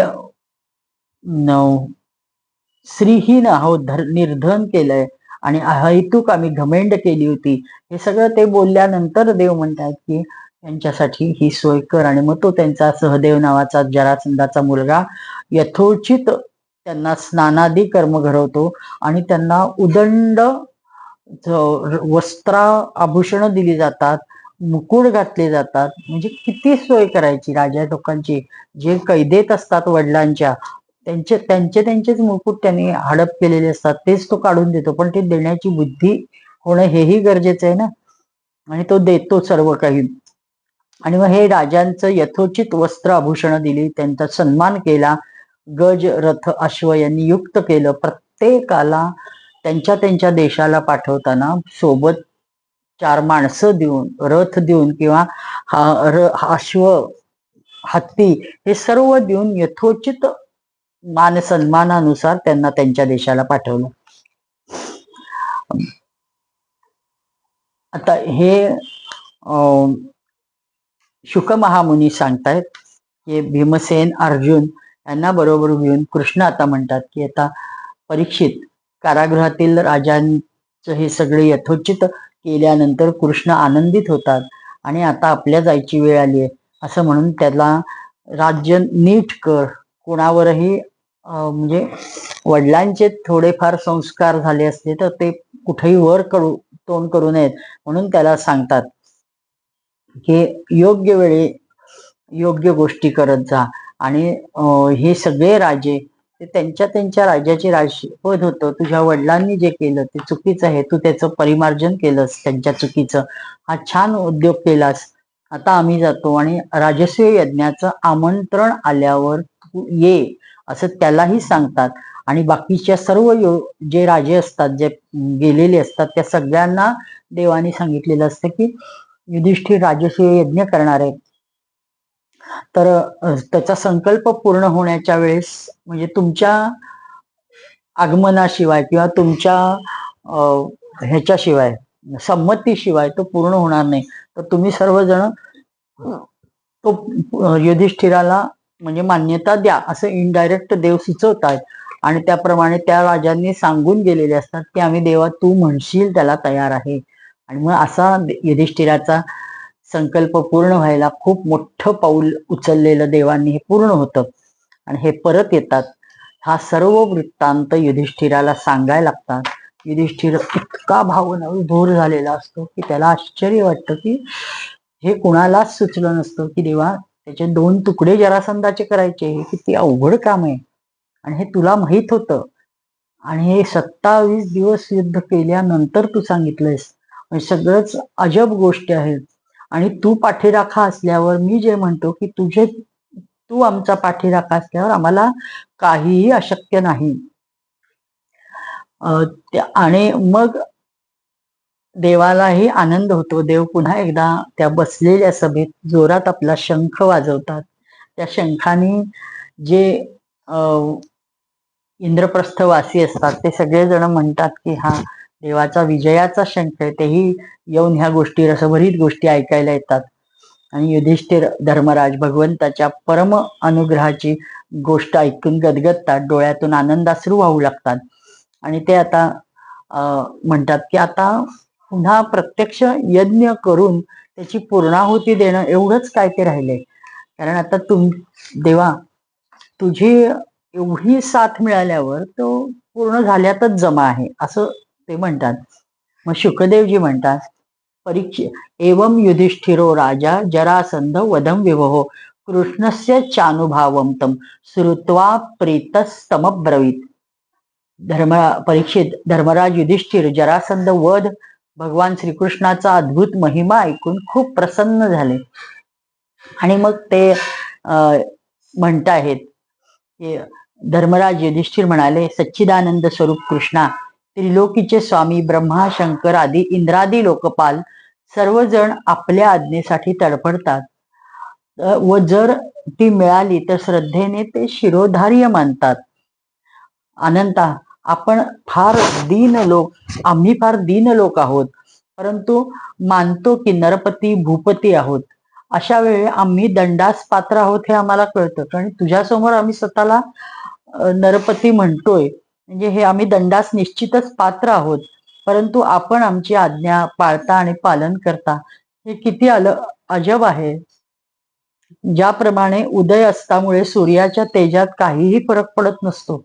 श्रीहीन आहोत, निर्धन केलंय आणि अहैतुक आम्ही घमेंड केली होती. हे सगळं ते बोलल्यानंतर देव म्हणतात की त्यांच्यासाठी ही सोय कर. आणि मग तो त्यांचा सहदेव नावाचा जरासंधाचा मुलगा यथोचित त्यांना स्नानादी कर्म घडवतो आणि त्यांना उदंड वस्त्र आभूषण दिली जातात, मुकुट घातले जातात. म्हणजे किती सोय करायची राजा लोकांची. जे कैदेत असतात वडिलांच्या, त्यांचेच मुकुट त्यांनी हडप केलेले असतात, तेच तो काढून देतो. पण ते देण्याची बुद्धी होणं हेही गरजेचं आहे ना, आणि तो देतो सर्व काही. आणि मग हे राजांचं यथोचित वस्त्र आभूषण दिली, त्यांचा सन्मान केला, गज रथ अश्व यांनी युक्त केलं. प्रत्येकाला त्यांच्या देशाला पाठवताना सोबत 4 माणसं देऊन, रथ देऊन किंवा अश्व, हत्ती हे सर्व देऊन यथोचित मान सन्मानानुसार त्यांना त्यांच्या देशाला पाठवलं. आता हे शुक महामुनी सांगतायत की भीमसेन, अर्जुन यांना बरोबर घेऊन कृष्ण आता म्हणतात की आता परीक्षित, कारागृहातील राजांचं हे सगळे यथोचित केल्यानंतर कृष्ण आनंदित होतात आणि आता आपल्या जायची वेळ आली आहे असं म्हणून त्याला राज्य नीट कर. कोणावरही म्हणजे वडिलांचे थोडेफार संस्कार झाले असते तर ते कुठेही वर तोंड करू नयेत म्हणून त्याला सांगतात की योग्य वेळी योग्य गोष्टी करत जा. आणि हे सगळे राजे ते त्यांच्या राज्याचे राजपद होतं. तुझ्या वडिलांनी जे केलं ते चुकीचं आहे, तू त्याचं परिमार्जन केलंस, त्यांच्या चुकीचं. हा छान उद्योग केलास. आता आम्ही जातो आणि राजसूय यज्ञाचं आमंत्रण आल्यावर तू ये असं त्यालाही सांगतात. आणि बाकीच्या सर्व जे राजे असतात, जे गेलेले असतात, त्या सगळ्यांना देवाने सांगितलेलं असतं की युधिष्ठिर राजसूय यज्ञ करणार आहे. तर त्याचा संकल्प पूर्ण होण्याच्या वेळेस म्हणजे तुमच्या आगमनाशिवाय किंवा तुमच्या ह्याच्याशिवाय, संमतीशिवाय तो पूर्ण होणार नाही. तर तुम्ही सर्वजण तो युधिष्ठिराला म्हणजे मान्यता द्या असं इनडायरेक्ट देव सुचवतात. आणि त्याप्रमाणे त्या राजांनी सांगून गेलेले असतात की आम्ही देवा तू म्हणशील त्याला तयार आहे. आणि मग असा युधिष्ठिराचा संकल्प पूर्ण व्हायला खूप मोठं पाऊल उचललेलं देवांनी हे पूर्ण होतं आणि हे परत येतात. हा सर्व वृत्तांत युधिष्ठिराला सांगायला लागतात. युधिष्ठिर इतका भावनाविभोर झालेला असतो की त्याला आश्चर्य वाटतं की हे कुणालाच सुचलं नसतं की देवा त्याचे 2 तुकडे जरासंधाचे करायचे, हे किती अवघड काम आहे आणि हे तुला माहित होतं. आणि हे 27 दिवस युद्ध केल्यानंतर तू सांगितलंयस, सगळंच अजब गोष्टी आहेत. आणि तू पाठीराखा असल्यावर मी जे म्हणतो की तू आमचा पाठीराखा असल्यावर आम्हाला काहीही अशक्य नाही. आणि मग देवालाही आनंद होतो. देव पुन्हा एकदा त्या बसलेल्या सभेत जोरात आपला शंख वाजवतात. त्या शंखाने जे इंद्रप्रस्थवासी असतात ते सगळेजण म्हणतात की हा देवाचा विजयाचा शंख आहे. तेही येऊन ह्या गोष्टी, रसभरीत गोष्टी ऐकायला येतात. आणि युधिष्ठिर धर्मराज भगवंताच्या परम अनुग्रहाची गोष्ट ऐकून गदगदतात, डोळ्यातून आनंदाश्रू वाहू लागतात. आणि ते आता म्हणतात की आता पुन्हा प्रत्यक्ष यज्ञ करून त्याची पूर्णाहुती देणं एवढंच काय ते राहिले. कारण आता देवा तुझी एवढी साथ मिळाल्यावर तो पूर्ण झाल्यातच जमा आहे असं ते म्हणतात. मग शुकदेवजी म्हणतात परीक्षित एवं युधिष्ठिरो राजा जरासंध वधम विवहो कृष्णस्य चानुभावम तम श्रुत्वा प्रीतस्तमब्रवीत. परीक्षित धर्मराज युधिष्ठिर जरासंध वध भगवान श्रीकृष्णाचा अद्भुत महिमा ऐकून खूप प्रसन्न झाले. आणि मग ते म्हणताहेत की धर्मराज युधिष्ठिर म्हणाले सच्चिदानंद स्वरूप कृष्णा, त्रिलोकीचे स्वामी ब्रह्मा शंकर आदी इंद्रादी लोकपाल सर्वजण आपल्या आज्ञेसाठी तडफडतात व जर ती मिळाली तर श्रद्धेने ते शिरोधार्य मानतात. अनंता, आपण फार दीन लोक, आम्ही फार दीन लोक आहोत, परंतु मानतो की नरपती भूपती आहोत. अशा वेळी आम्ही दंडास पात्र आहोत हे आम्हाला कळतं. कारण तुझ्यासमोर आम्ही स्वतःला नरपती म्हणतोय म्हणजे हे आम्ही दंडास निश्चितच पात्र आहोत. परंतु आपण आमची आज्ञा पाळता आणि पालन करता हे किती अजब आहे. ज्याप्रमाणे उदय अस्तामुळे सूर्याच्या तेजात काहीही फरक पडत नसतो,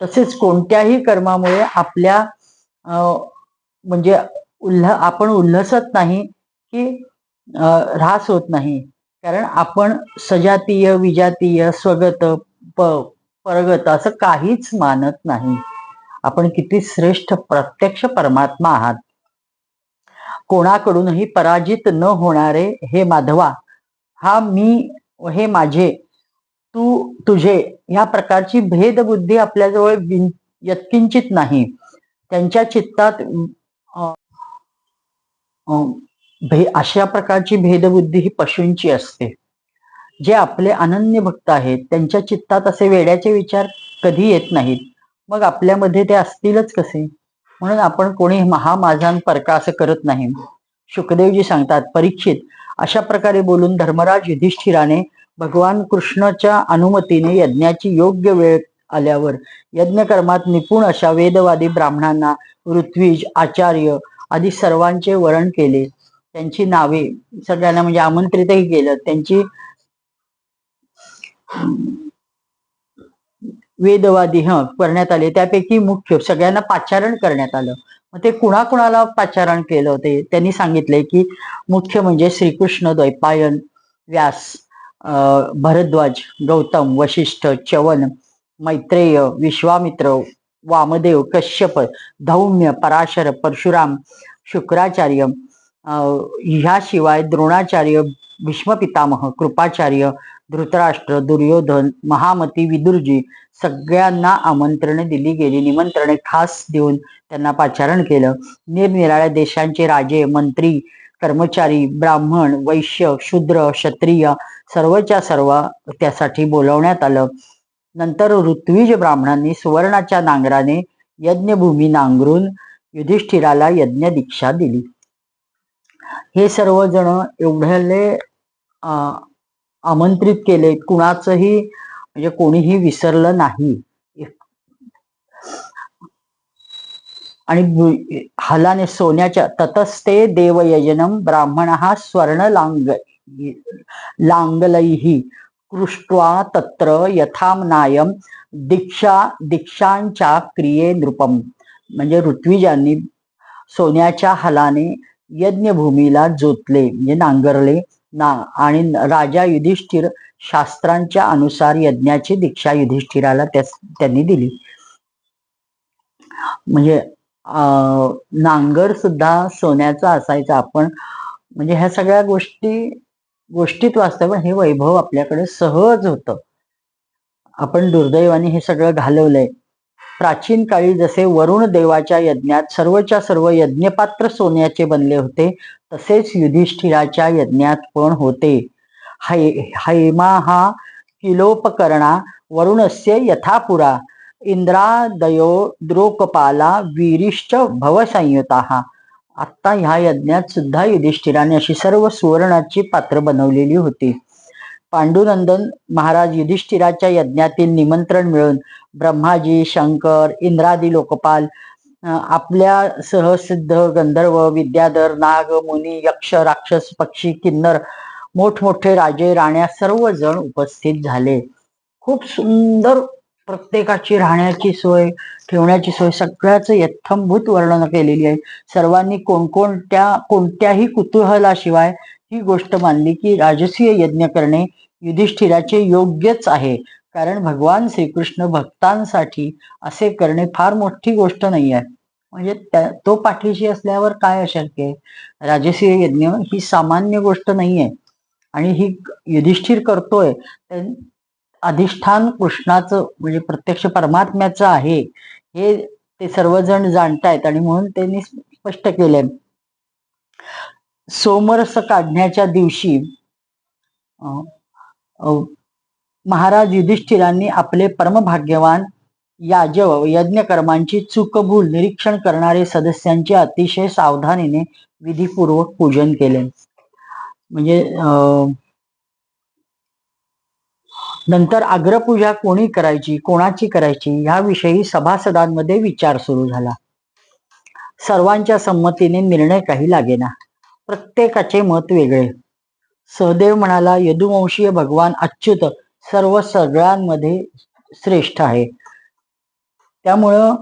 तसेच कोणत्याही कर्मामुळे आपल्या म्हणजे आपण उल्हसत नाही की ऱ्हास होत नाही. कारण आपण सजातीय विजातीय स्वगत परगत असं काहीच मानत नाही. आपण किती श्रेष्ठ प्रत्यक्ष परमात्मा आहात. कोणाकडूनही पराजित न होणारे हे माधवा, हा मी हे माझे तू तुझे ह्या प्रकारची भेदबुद्धी आपल्याजवळ यत्किंचित नाही. त्यांच्या चित्तात अशा प्रकारची भेदबुद्धी ही पशूंची असते. जे आपले अनन्य भक्त आहेत त्यांच्या चित्तात असे वेड्याचे विचार कधी येत नाहीत. मग आपल्यामध्ये ते असतीलच कसे. म्हणून आपण कोणी माझान परका असं करत नाही. शुकदेवजी सांगतात परीक्षित, अशा प्रकारे बोलून धर्मराज युधिष्ठिराने भगवान कृष्णाच्या अनुमतीने यज्ञाची योग्य वेळ आल्यावर यज्ञकर्मात निपुण अशा वेदवादी ब्राह्मणांना ऋत्विज आचार्य आदी सर्वांचे वरण केले. त्यांची नावे सगळ्यांना म्हणजे आमंत्रितही केलं. त्यांची वेदवादी करण्यात आले. त्यापैकी मुख्य सगळ्यांना पाचारण करण्यात आलं. मग ते कुणाकुणाला पाचारण केलं होते त्यांनी सांगितले की मुख्य म्हणजे श्रीकृष्ण, द्वैपायन, व्यास, भरद्वाज, गौतम, वशिष्ठ, च्यवन, मैत्रेय, विश्वामित्र, वामदेव, कश्यप, धौम्य, पराशर, परशुराम, शुक्राचार्य, ह्याशिवाय द्रोणाचार्य, भीष्म पितामह, कृपाचार्य, धृतराष्ट्र, दुर्योधन, महामती, विदुरजी सगळ्यांना आमंत्रणे दिली गेली. निमंत्रणे खास देऊन त्यांना पाचारण केलं. निरनिराळ्या देशांचे राजे, मंत्री, कर्मचारी, ब्राह्मण, वैश्य, शूद्र, क्षत्रिय सर्वच्या सर्व त्यासाठी बोलवण्यात आलं. नंतर ऋत्विज ब्राह्मणांनी सुवर्णाच्या नांगराने यज्ञभूमी नांगरून युधिष्ठिराला यज्ञ दीक्षा दिली. हे सर्वजण एवढ्याले आमंत्रित केले, कुणाचंही म्हणजे कोणीही विसरलं नाही. आणि हलाने सोन्याच्या ततस्ते देवयजनम ब्राह्मण हा स्वर्ण लांगलैही कृष्ट्वा तत्र यथामनायम दीक्षांच्या क्रिये नृपम. म्हणजे ऋत्विजांनी सोन्याच्या हलाने यज्ञभूमीला जोतले म्हणजे नांगरले आणि राजा युधिष्ठिर शास्त्रांच्या अनुसार यज्ञाची दीक्षा युधिष्ठिराला त्यांनी दिली. म्हणजे नांगर सुद्धा सोन्याचा असायचा. आपण म्हणजे ह्या सगळ्या गोष्टीत वाचतोय, पण हे वैभव आपल्याकडे सहज होतं. आपण दुर्दैवाने हे सगळं घालवलंय. प्राचीन काळी जसे वरुण देवाच्या यज्ञात सर्वच्या सर्व यज्ञपात्र सोन्याचे बनले होते, तसेच युधिष्ठिराच्या यज्ञात पण होते. हैमा हा किलोपकरणा वरुणस्य यथापुरा इंद्रादयो द्रोकपाला वीरिश्च भवसंयुता. आत्ता ह्या यज्ञात सुद्धा युधिष्ठिराने अशी सर्व सुवर्णाची पात्र बनवलेली होती. पांडुनंदन महाराज युधिष्ठिराच्या यज्ञातील निमंत्रण मिळून ब्रह्माजी, शंकर, इंद्रादी लोकपाल, आपल्या सहसिद्ध, गंधर्व, विद्याधर, नाग, मुनी, यक्ष, राक्षस, पक्षी, किन्नर, मोठमोठे राजे, राण्या सर्वजण उपस्थित झाले. खूप सुंदर प्रत्येकाची राहण्याची सोय, ठेवण्याची सोय, सगळ्याच यथंभूत वर्णन केलेली आहे. सर्वांनी कोणत्याही कुतूहलाशिवाय ही गोष्ट मानली की राजसीय यज्ञ करणे युधिष्ठिराचे योग्यच आहे, कारण भगवान श्रीकृष्ण भक्तांसाठी असे करणे फार मोठी गोष्ट नाही आहे. म्हणजे तो पाठीशी असल्यावर काय अशक्य आहे. राजसीय यज्ञ ही सामान्य गोष्ट नाही आहे आणि ही युधिष्ठिर करतोय. अधिष्ठान कृष्णाचं म्हणजे प्रत्यक्ष परमात्म्याचं आहे हे ते सर्वजण जाणतायत आणि म्हणून त्यांनी स्पष्ट केले. सोमरस काढण्याच्या दिवशी महाराज युधिष्ठिरांनी आपले परमभाग्यवान यज्ञ कर्मांची चूकभूल निरीक्षण करणारे सदस्यांचे अतिशय सावधानीने विधीपूर्वक पूजन केले. म्हणजे नंतर अग्रपूजा कोणी करायची, कोणाची करायची याविषयी सभासदांमध्ये विचार सुरू झाला. सर्वांच्या संमतीने निर्णय काही लागेना. प्रत्येकाचे मत वेगळे. सहदेव म्हणाला, यदुवंशीय भगवान अच्युत सगळ्यांमध्ये श्रेष्ठ आहे, त्यामुळं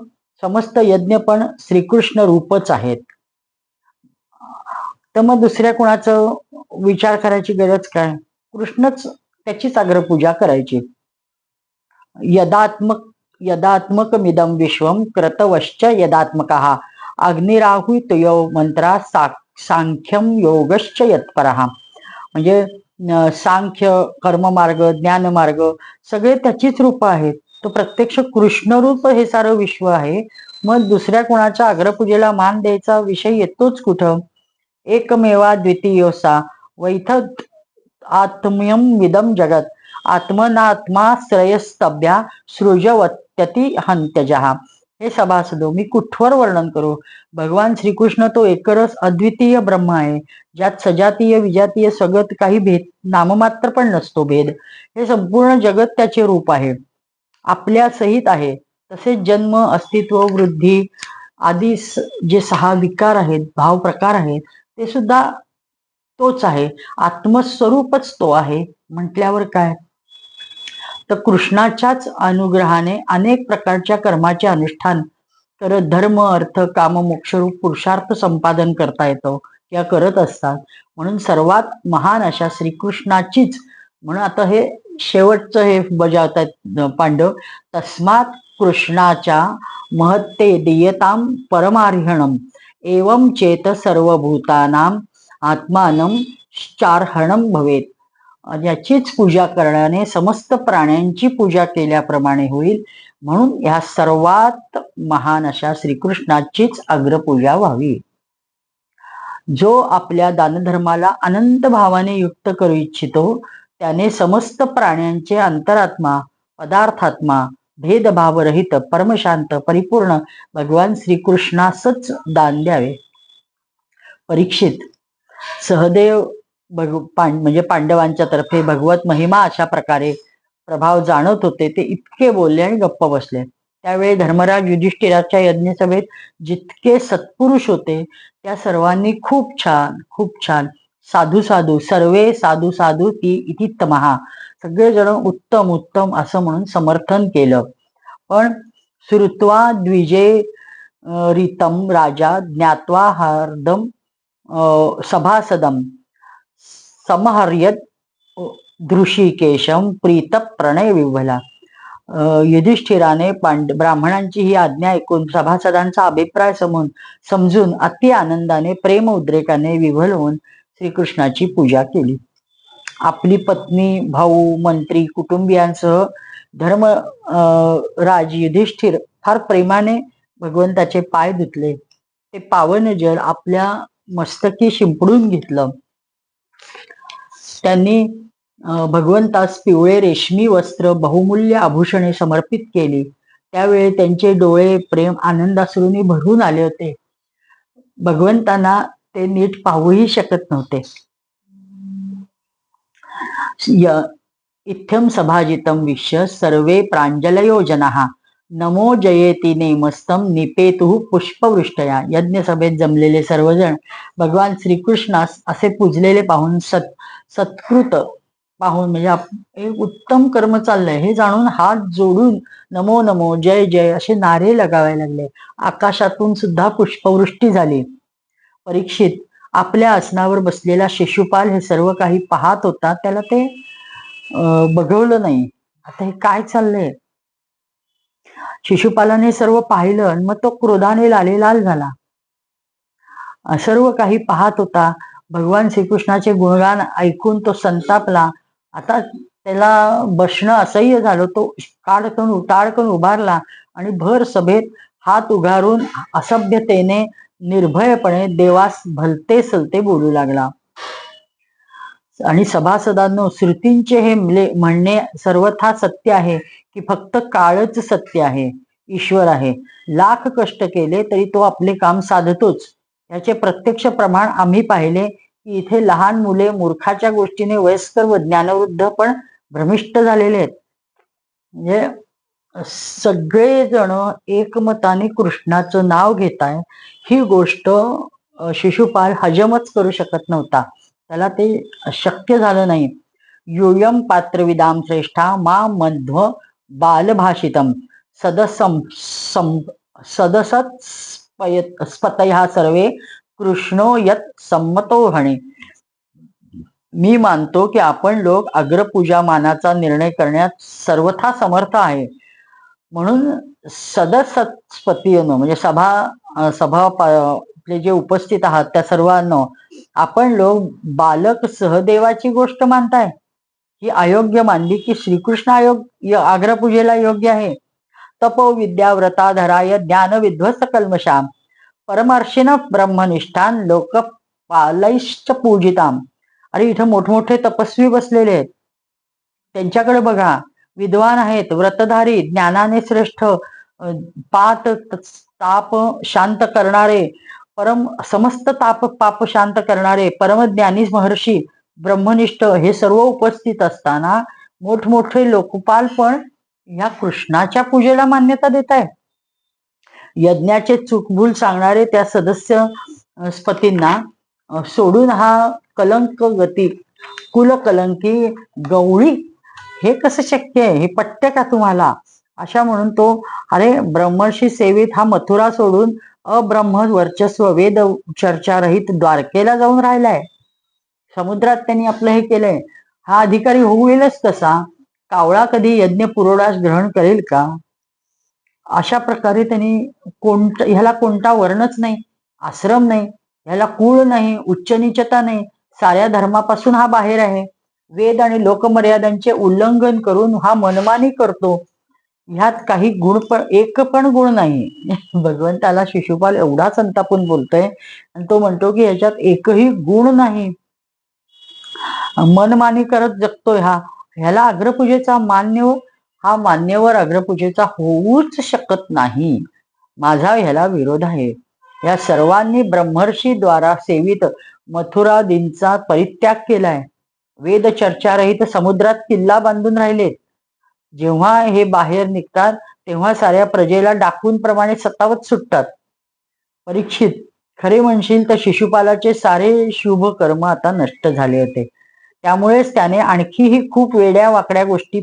समस्त यज्ञ पण श्रीकृष्ण रूपच आहेत. तर मग दुसऱ्या कुणाचं विचार करायची गरज काय, कृष्णच त्याचीच अग्रपूजा करायची. यदात्मकमिदं विश्वम क्रतवश्च यदात्मकः अग्निराहुतयो मंत्रा सांख्यम योगश्च यत्परः. म्हणजे सांख्य, कर्ममार्ग, ज्ञानमार्ग सगळे त्याचीच रूप आहेत. तो प्रत्यक्ष कृष्णरूप हे सारं विश्व आहे. मग दुसऱ्या कोणाच्या अग्रपूजेला मान द्यायचा विषय येतोच कुठं. एकमेवा द्वितीयोसा वैथत आत्म्यम विदम जगत आत्मनात्मा श्रेयस्तभ्या सृजवत्यती हंत्यजहा. हे सभासदो, मी कुठवर वर्णन करू. भगवान श्रीकृष्ण तो एकरस अद्वितीय ब्रह्म आहे, ज्यात सजातीय विजातीय सगत काही भेद नाममात्र पण नसतो भेद. हे संपूर्ण जगत त्याचे रूप आहे, आपल्या सहित आहे. तसेच जन्म, अस्तित्व, वृद्धी आदी जे 6 विकार आहेत, भाव प्रकार आहेत, ते सुद्धा तोच आहे. आत्मस्वरूपच तो आहे म्हटल्यावर काय. तर कृष्णाच्याच अनुग्रहाने अनेक प्रकारच्या कर्माचे अनुष्ठान करत धर्म, अर्थ, काम, मोक्षरूप पुरुषार्थ संपादन करता येतो किंवा करत असतात. म्हणून सर्वात महान अशा श्रीकृष्णाचीच, म्हणून आता हे शेवटचं हे बजावतात पांडव. तस्मात कृष्णाच्या महत्ते दीयताम परमार्हणम एवं चेत सर्वभूतानाम आत्मानं चार्हणम भवेत. याचीच पूजा करण्याने समस्त प्राण्यांची पूजा केल्याप्रमाणे होईल. म्हणून या सर्वात महान अशा श्रीकृष्णाचीच अग्रपूजा व्हावी. जो आपल्या दानधर्माला अनंत भावाने युक्त करू इच्छितो, त्याने समस्त प्राण्यांचे अंतरात्मा, पदार्थात्मा, भेदभावरहित, परमशांत, परिपूर्ण भगवान श्रीकृष्णासच दान द्यावे. परीक्षित, सहदेव म्हणजे पांडवांच्या तर्फे भगवत महिमा अशा प्रकारे प्रभाव जाणत होते. ते इतके बोलले आणि गप्प बसले. त्यावेळी धर्मराज युधिष्ठिराच्या यज्ञसभेत जितके सत्पुरुष होते त्या सर्वांनी खूप छान साधू साधू सर्वे साधू साधू ती इति तमहा, सगळेजण उत्तम उत्तम असं म्हणून समर्थन केलं. पण श्रुत्वा द्विजे रीतम राजा ज्ञात्वा हार्दम सभासदम समहर्यत धृषिकेशम प्रीत प्रणय विव्हला. युधिष्ठिराने ब्राह्मणांची ही आज्ञा ऐकून सभासदांचा अभिप्राय समजून अति आनंदाने प्रेम उद्रेकाने विव्हल होऊन श्रीकृष्णाची पूजा केली. आपली पत्नी, भाऊ, मंत्री, कुटुंबियांसह राज युधिष्ठिर फार प्रेमाने भगवंताचे पाय धुतले. ते पावन जल आपल्या मस्तकी शिंपडून घेतलं. त्यांनी भगवंतास पिवळे रेशमी वस्त्र, बहुमूल्य आभूषणे समर्पित केली. त्यावेळी त्यांचे डोळे प्रेम आनंदाश्रूंनी भरून आले होते. भगवंतांना ते नीट पाहूही शकत नव्हते. इत्थं सभाजितं विश्य सर्वे प्रांजलयो जनाः नमो जयेती नेमस्तम निपेतुः पुष्पवृष्टया. यज्ञसभेत जमलेले सर्वजण भगवान श्रीकृष्णास असे पूजलेले पाहून सत्कृत पाहून म्हणजे एक उत्तम कर्म चाललंय हे जाणून हात जोडून नमो नमो जय जय असे नारे लगावायला लागले. आकाशातून सुद्धा पुष्पवृष्टी झाली. परीक्षित आपल्या आसनावर बसलेला शिशुपाल हे सर्व काही पाहत होता. त्याला ते बघवलं नाही. आता हे काय चाललंय. शिशुपालाने सर्व पाहिलं आणि मग तो क्रोधाने लालेलाल झाला. सर्व काही पाहत होता. भगवान श्रीकृष्णाचे गुणगान ऐकून तो संतापला. आता त्याला बसणं असह्य झालं. तो टाळकन उभारला आणि भर सभेत हात उगारून असभ्यतेने निर्भयपणे देवास भलते सलते बोलू लागला. आणि सभासदांनो, श्रुतींचे हे म्हणणे सर्वथा सत्य आहे की फक्त काळच सत्य आहे, ईश्वर आहे. लाख कष्ट केले तरी तो आपले काम साधतोच. याचे प्रत्यक्ष प्रमाण आम्ही पाहिले की इथे लहान मुले मूर्खाच्या गोष्टीने वयस्कर व ज्ञानवृद्ध पण भ्रमिष्ट झालेले आहेत. म्हणजे सगळेजण एकमताने कृष्णाचं नाव घेताय ही गोष्ट शिशुपाल हजमच करू शकत नव्हता. त्याला ते शक्य झालं नाही. यूयम पात्रविदाम श्रेष्ठा मा मध्व बालभाषितम सदसत स्पतया सर्वे कृष्णो यत सम्मतो हणे. मी मानतो की आपण लोक अग्रपूजा मानाचा निर्णय करण्यात सर्वथा समर्थ आहे. म्हणून सदसत्पतीनं म्हणजे सभा आपले जे उपस्थित आहात त्या सर्वांना आपण लोक बालक सहदेवाची गोष्ट मानताय ही अयोग्य मानली की श्रीकृष्ण आग्रपूजेला योग्य आहे. तपो विद्या व्रताधराय ज्ञान विध्वस्त कल्मशाम परमर्षिण ब्रह्मनिष्ठान लोकपालैश्च पूजिताम. अरे इथं मोठमोठे तपस्वी बसलेले आहेत. त्यांच्याकडे बघा. विद्वान आहेत, व्रतधारी, ज्ञानाने श्रेष्ठ, पाप शांत करणारे, समस्त पाप शांत करणारे परमज्ञानी महर्षी, ब्रह्मनिष्ठ हे सर्व उपस्थित असताना मोठमोठे लोकपाल पण ह्या कृष्णाच्या पूजेला मान्यता देत आहे. यज्ञाचे चूकभूल सांगणारे त्या सदस्य स्पतींना सोडून हा कलंक गती कुलकलंकी गवळी हे कसं शक्य आहे, हे पटते का तुम्हाला, अशा म्हणून तो अरे ब्रह्मर्षी सेवित हा मथुरा सोडून अब्रह्म वर्चस्व वेद चर्चा रहित द्वारकेला जाऊन राहिलाय. समुद्रात त्यांनी आपलं हे केलंय. हा अधिकारी होईलच कसा. कावळा कधी यज्ञ पुरोडास ग्रहण करेल का. अशा प्रकारे त्यांनी ह्याला कोणता वर्णच नाही, आश्रम नाही, ह्याला कुळ नाही, उच्च नीचता नाही, साऱ्या धर्मापासून हा बाहेर आहे. वेद आणि लोकमर्यादांचे उल्लंघन करून हा मनमानी करतो. ह्यात काही गुण पण एक पण गुण नाही. भगवंताला शिशुपाल एवढा संतापून बोलतोय आणि तो म्हणतो की ह्याच्यात एकही गुण नाही. मनमानी करत जगतोय ह्याला अग्रपूजेचा मान्यवर अग्रपूजेचा होऊच शकत नाही. माझा ह्याला विरोध आहे. या सर्वांनी ब्रह्मर्षी द्वारा सेवित मथुरादींचा परित्याग केलाय. वेद चर्चा रहित समुद्रात किल्ला बांधून राहिलेत. जेव्हा हे बाहेर निघतात तेव्हा साऱ्या प्रजेला डाकून प्रमाणे सतावत सुटतात. परीक्षित, खरे म्हणशील तर शिशुपालाचे सारे शुभ कर्म आता नष्ट झाले होते. त्यामुळेच त्याने आणखीही खूप वेड्या वाकड्या गोष्टी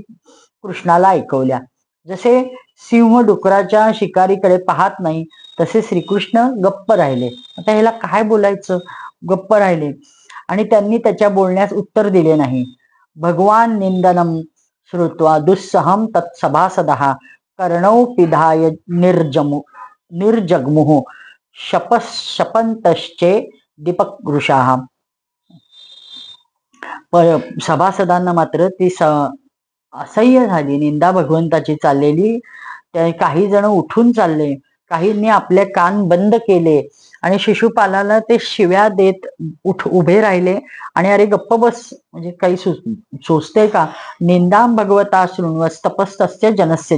कृष्णाला ऐकवल्या. जसे सिंह डुकराच्या शिकारीकडे पाहत नाही तसे श्रीकृष्ण गप्प राहिले. आता ह्याला काय बोलायचं, गप्प राहिले आणि त्यांनी त्याच्या बोलण्यास उत्तर दिले नाही. भगवान निंदनम श्रुत्वा दुस्सहम तत्सभासदः कर्णौ पिधाय निर्जग्मुः शपंतश्चे दीपकृशाः. सभासदांना मात्र ती असह्य झाली. निंदा भगवंताची चाललेली काही जण उठून चालले, काहींनी आपले कान बंद केले आणि शिशुपालाला ते शिव्या देत उभे राहिले आणि अरे गप्प बस, म्हणजे काही सोचते का? निंदाम भगवता शृण्वस्तपस्तस्य जनस्य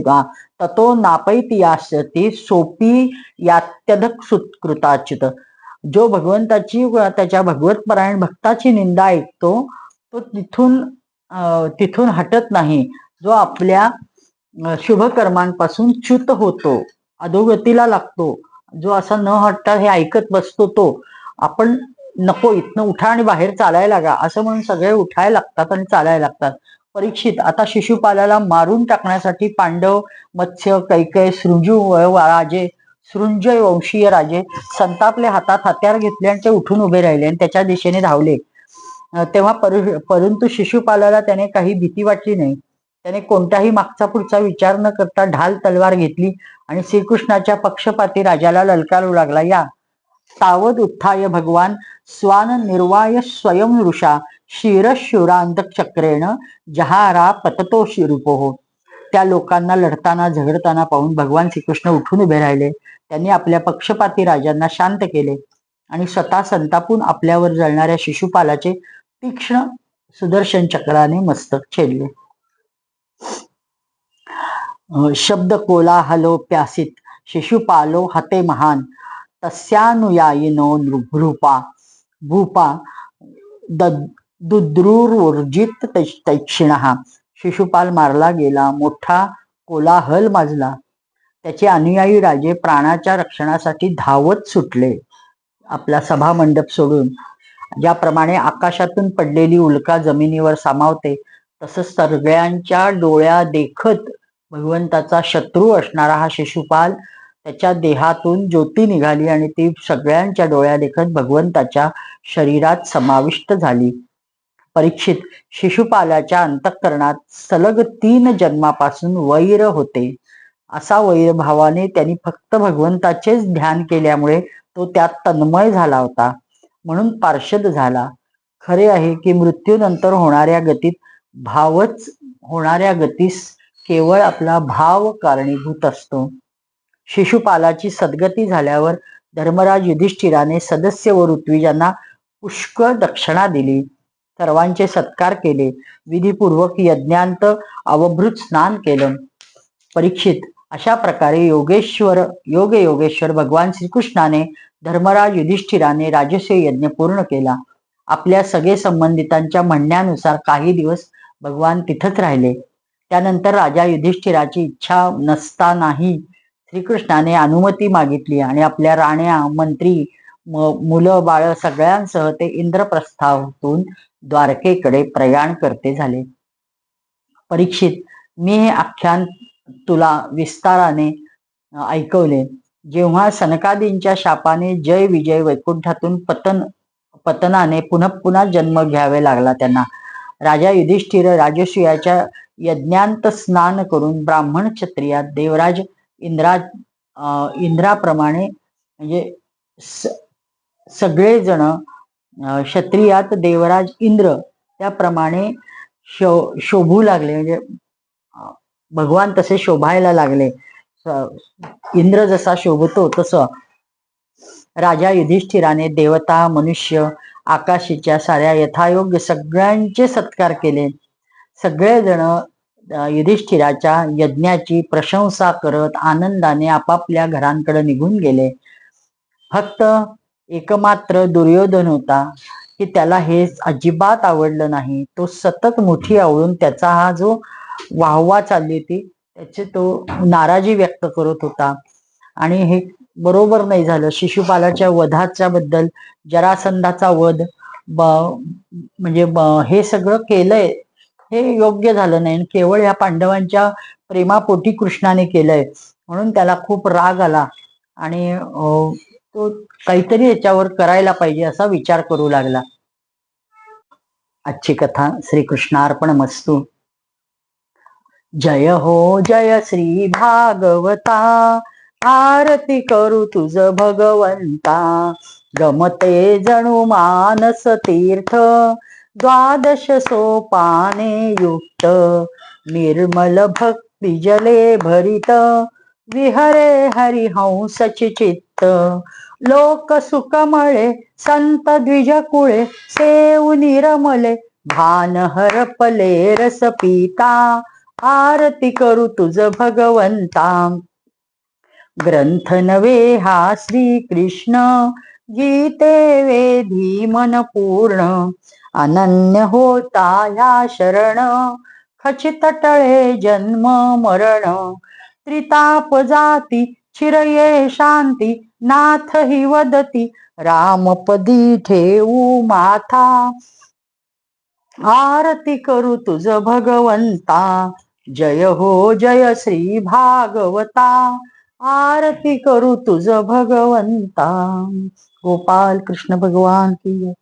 ततो नापैती यास्यती सोपी यात्यधक सुत्कृताच्युत. जो भगवंताची त्याच्या भगवतपरायण भक्ताची निंदा ऐकतो तो तिथून हटत नाही. जो आपल्या शुभ कर्मांपासून च्युत होतो, अधोगतीला लागतो, जो असा न हटता हे ऐकत बसतो, तो आपण नको इथनं उठा आणि बाहेर चालायला लागा असं म्हणून सगळे उठायला लागतात आणि चालायला लागतात. परीक्षित आता शिशुपालाला मारून टाकण्यासाठी पांडव, मत्स्य, कैकय, सृंजय वंशीय राजे संतापले, हातात हत्यार घेतले आणि ते उठून उभे राहिले आणि त्याच्या दिशेने धावले. तेव्हा परंतु शिशुपालाला त्याने काही भीती वाटली नाही. त्याने कोणताही मागचा पुढचा विचार न करता ढाल तलवार घेतली आणि श्रीकृष्णाच्या पक्षपाती राजाला ललकारू लागला. या तावद उत्थाय भगवान स्वान निर्वाय स्वयं ऋषा क्षिरशूरांतचक्रेण जहारा पततो शिरूपोह. त्या लोकांना लढताना झगडताना पाहून भगवान श्रीकृष्ण उठून उभे राहिले. त्यांनी आपल्या पक्षपाती राजांना शांत केले आणि स्वतः संतापून आपल्यावर जळणाऱ्या शिशुपालाचे तीक्ष्ण सुदर्शन चक्राने मस्तक छेदले. शब्द कोलाहलोप्यासित शिशुपालो हते महान तस्यानुयायिनो भूपा दुद्रुर्जित तैक्षिणः. शिशुपाल मारला गेला, मोठा कोलाहल माजला. त्याचे अनुयायी राजे प्राणाच्या रक्षणासाठी धावत सुटले आपला सभा मंडप सोडून. ज्याप्रमाणे आकाशातून पडलेली उल्का जमिनीवर सामावते तसंच सगळ्यांच्या डोळ्या देखत भगवंताचा शत्रू असणारा हा शिशुपाल, त्याच्या देहातून ज्योती निघाली आणि ती सगळ्यांच्या डोळ्या देखत भगवंताच्या शरीरात समाविष्ट झाली. परीक्षित, शिशुपालाच्या अंतःकरणात सलग 3 जन्मापासून वैर होते. असा वैरभावाने त्यांनी फक्त भगवंताचेच ध्यान केल्यामुळे तो त्यात तन्मय झाला होता, म्हणून पार्षद झाला. खरे आहे की मृत्यूनंतर होणाऱ्या गतीस केवळ आपला भाव कारणीभूत असतो. शिशुपालाची सद्गती झाल्यावर धर्मराज युधिष्ठिराने सदस्य व ऋत्विजांना पुष्कळ दक्षिणा दिली, सर्वांचे सत्कार केले, विधीपूर्वक यज्ञांत अवभृत स्नान केलं. परीक्षित, अशा प्रकारे योगेश्वर भगवान श्रीकृष्णाने धर्मराज युधिष्ठिराने राजसूय यज्ञ पूर्ण केला. आपल्या सगळे संबंधितांच्या म्हणण्यानुसार काही दिवस भगवान तिथंच राहिले. त्यानंतर राजा युधिष्ठिराची इच्छा नसतानाही श्रीकृष्णाने अनुमती मागितली आणि आपल्या राण्या, मंत्री, मुलं बाळ सगळ्यांसह ते इंद्रप्रस्थातून द्वारकेकडे प्रयाण करते झाले. परीक्षित, मी हे आख्यान तुला विस्ताराने ऐकवले. जेव्हा सनकादींच्या शापाने जय विजय वैकुंठातून पतनाने पुन्हा जन्म घ्यावे लागला त्यांना, राजा युधिष्ठिर राजसूयाच्या यज्ञांत स्नान करून ब्राह्मण क्षत्रियात देवराज इंद्राप्रमाणे, म्हणजे सगळेजण क्षत्रियात देवराज इंद्र त्याप्रमाणे शोभू लागले, म्हणजे भगवान तसे शोभायला लागले. इंद्र जसा शोभतो तसं राजा युधिष्ठिराने देवता, मनुष्य, आकाशीच्या साऱ्या यथायोग्य सगळ्यांचे सत्कार केले. सगळेजण युधिष्ठिराच्या यज्ञाची प्रशंसा करत आनंदाने आपापल्या घरांकडे निघून गेले. फक्त एकमात्र दुर्योधन होता की त्याला हे अजिबात आवडलं नाही. तो सतत मुठी आवळून त्याचा हा जो वाहवा चालली होती त्याची तो नाराजी व्यक्त करत होता आणि हे बरोबर नाही झालं. शिशुपालाच्या वधाच्या बद्दल, जरासंधाचा वध म्हणजे हे सगळं केलंय हे योग्य झालं नाही, केवळ या पांडवांच्या प्रेमापोटी कृष्णाने केलंय म्हणून त्याला खूप राग आला आणि तो काहीतरी याच्यावर करायला पाहिजे असा विचार करू लागला. आजची कथा श्रीकृष्णार्पणमस्तु. जय हो जय श्री भागवता, आरती करू तुझ भगवंता. गमते जणू मानस तीर्थ, 12 सोपाने युक्त. निर्मल भक्ती जले भरित, विहरे हरिहंसची चित्त लोक सुकमळे संत द्विजकुळे सेवुनी रमले भान हरपले रस पिता आरती करू तुझ भगवंता ग्रंथ नवे हा श्री कृष्ण गीते वेधी मन पूर्ण अनन्य होता या शरण खचित टळे जन्म मरण त्रिताप जाती चिरये शांती नाथ हि वदती रामपदी ठेवू माथा आरती करू तुझ भगवंता जय हो जय श्री भागवता आरती करू तुझ भगवंता गोपाल कृष्ण भगवान की जय.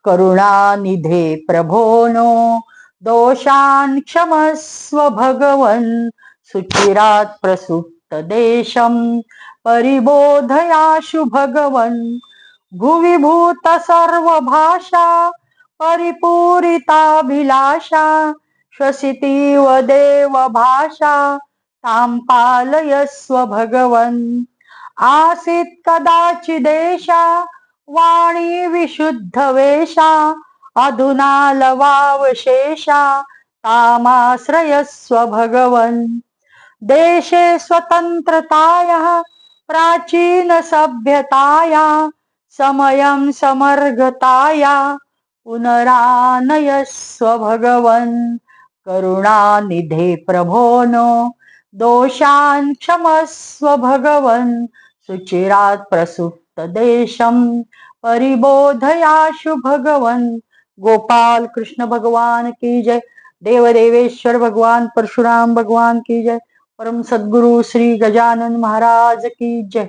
करुणा निधे प्रभोनो दोषान् क्षमस्व भगवन् सुचिरात् प्रसुप्त देशं परिबोधयाशु भगवन् भुवि भूत सर्व भाषा परिपूरिताभिलाषा श्वसितीव देव भाषा तां पालयस्व भगवन् आसीत् कदाचिदेषा वाणी विशुद्ध वेषा अधुना लवावशेषा तामाश्रयस्व भगवन् देशे स्वतन्त्रतायाः प्राचीन सभ्यताया समयं समर्गताया पुनरानयस्व भगवन् करुणानिधे प्रभोनो दोषान् क्षमस्व भगवन् सुचिरात् प्रसुप्त देशं परिबोधयाशु भगवन् गोपाल कृष्ण भगवान की जय. देवदेवेश्वर भगवान परशुराम भगवान की जय. परम सद्गुरु श्री गजानन महाराज की जय.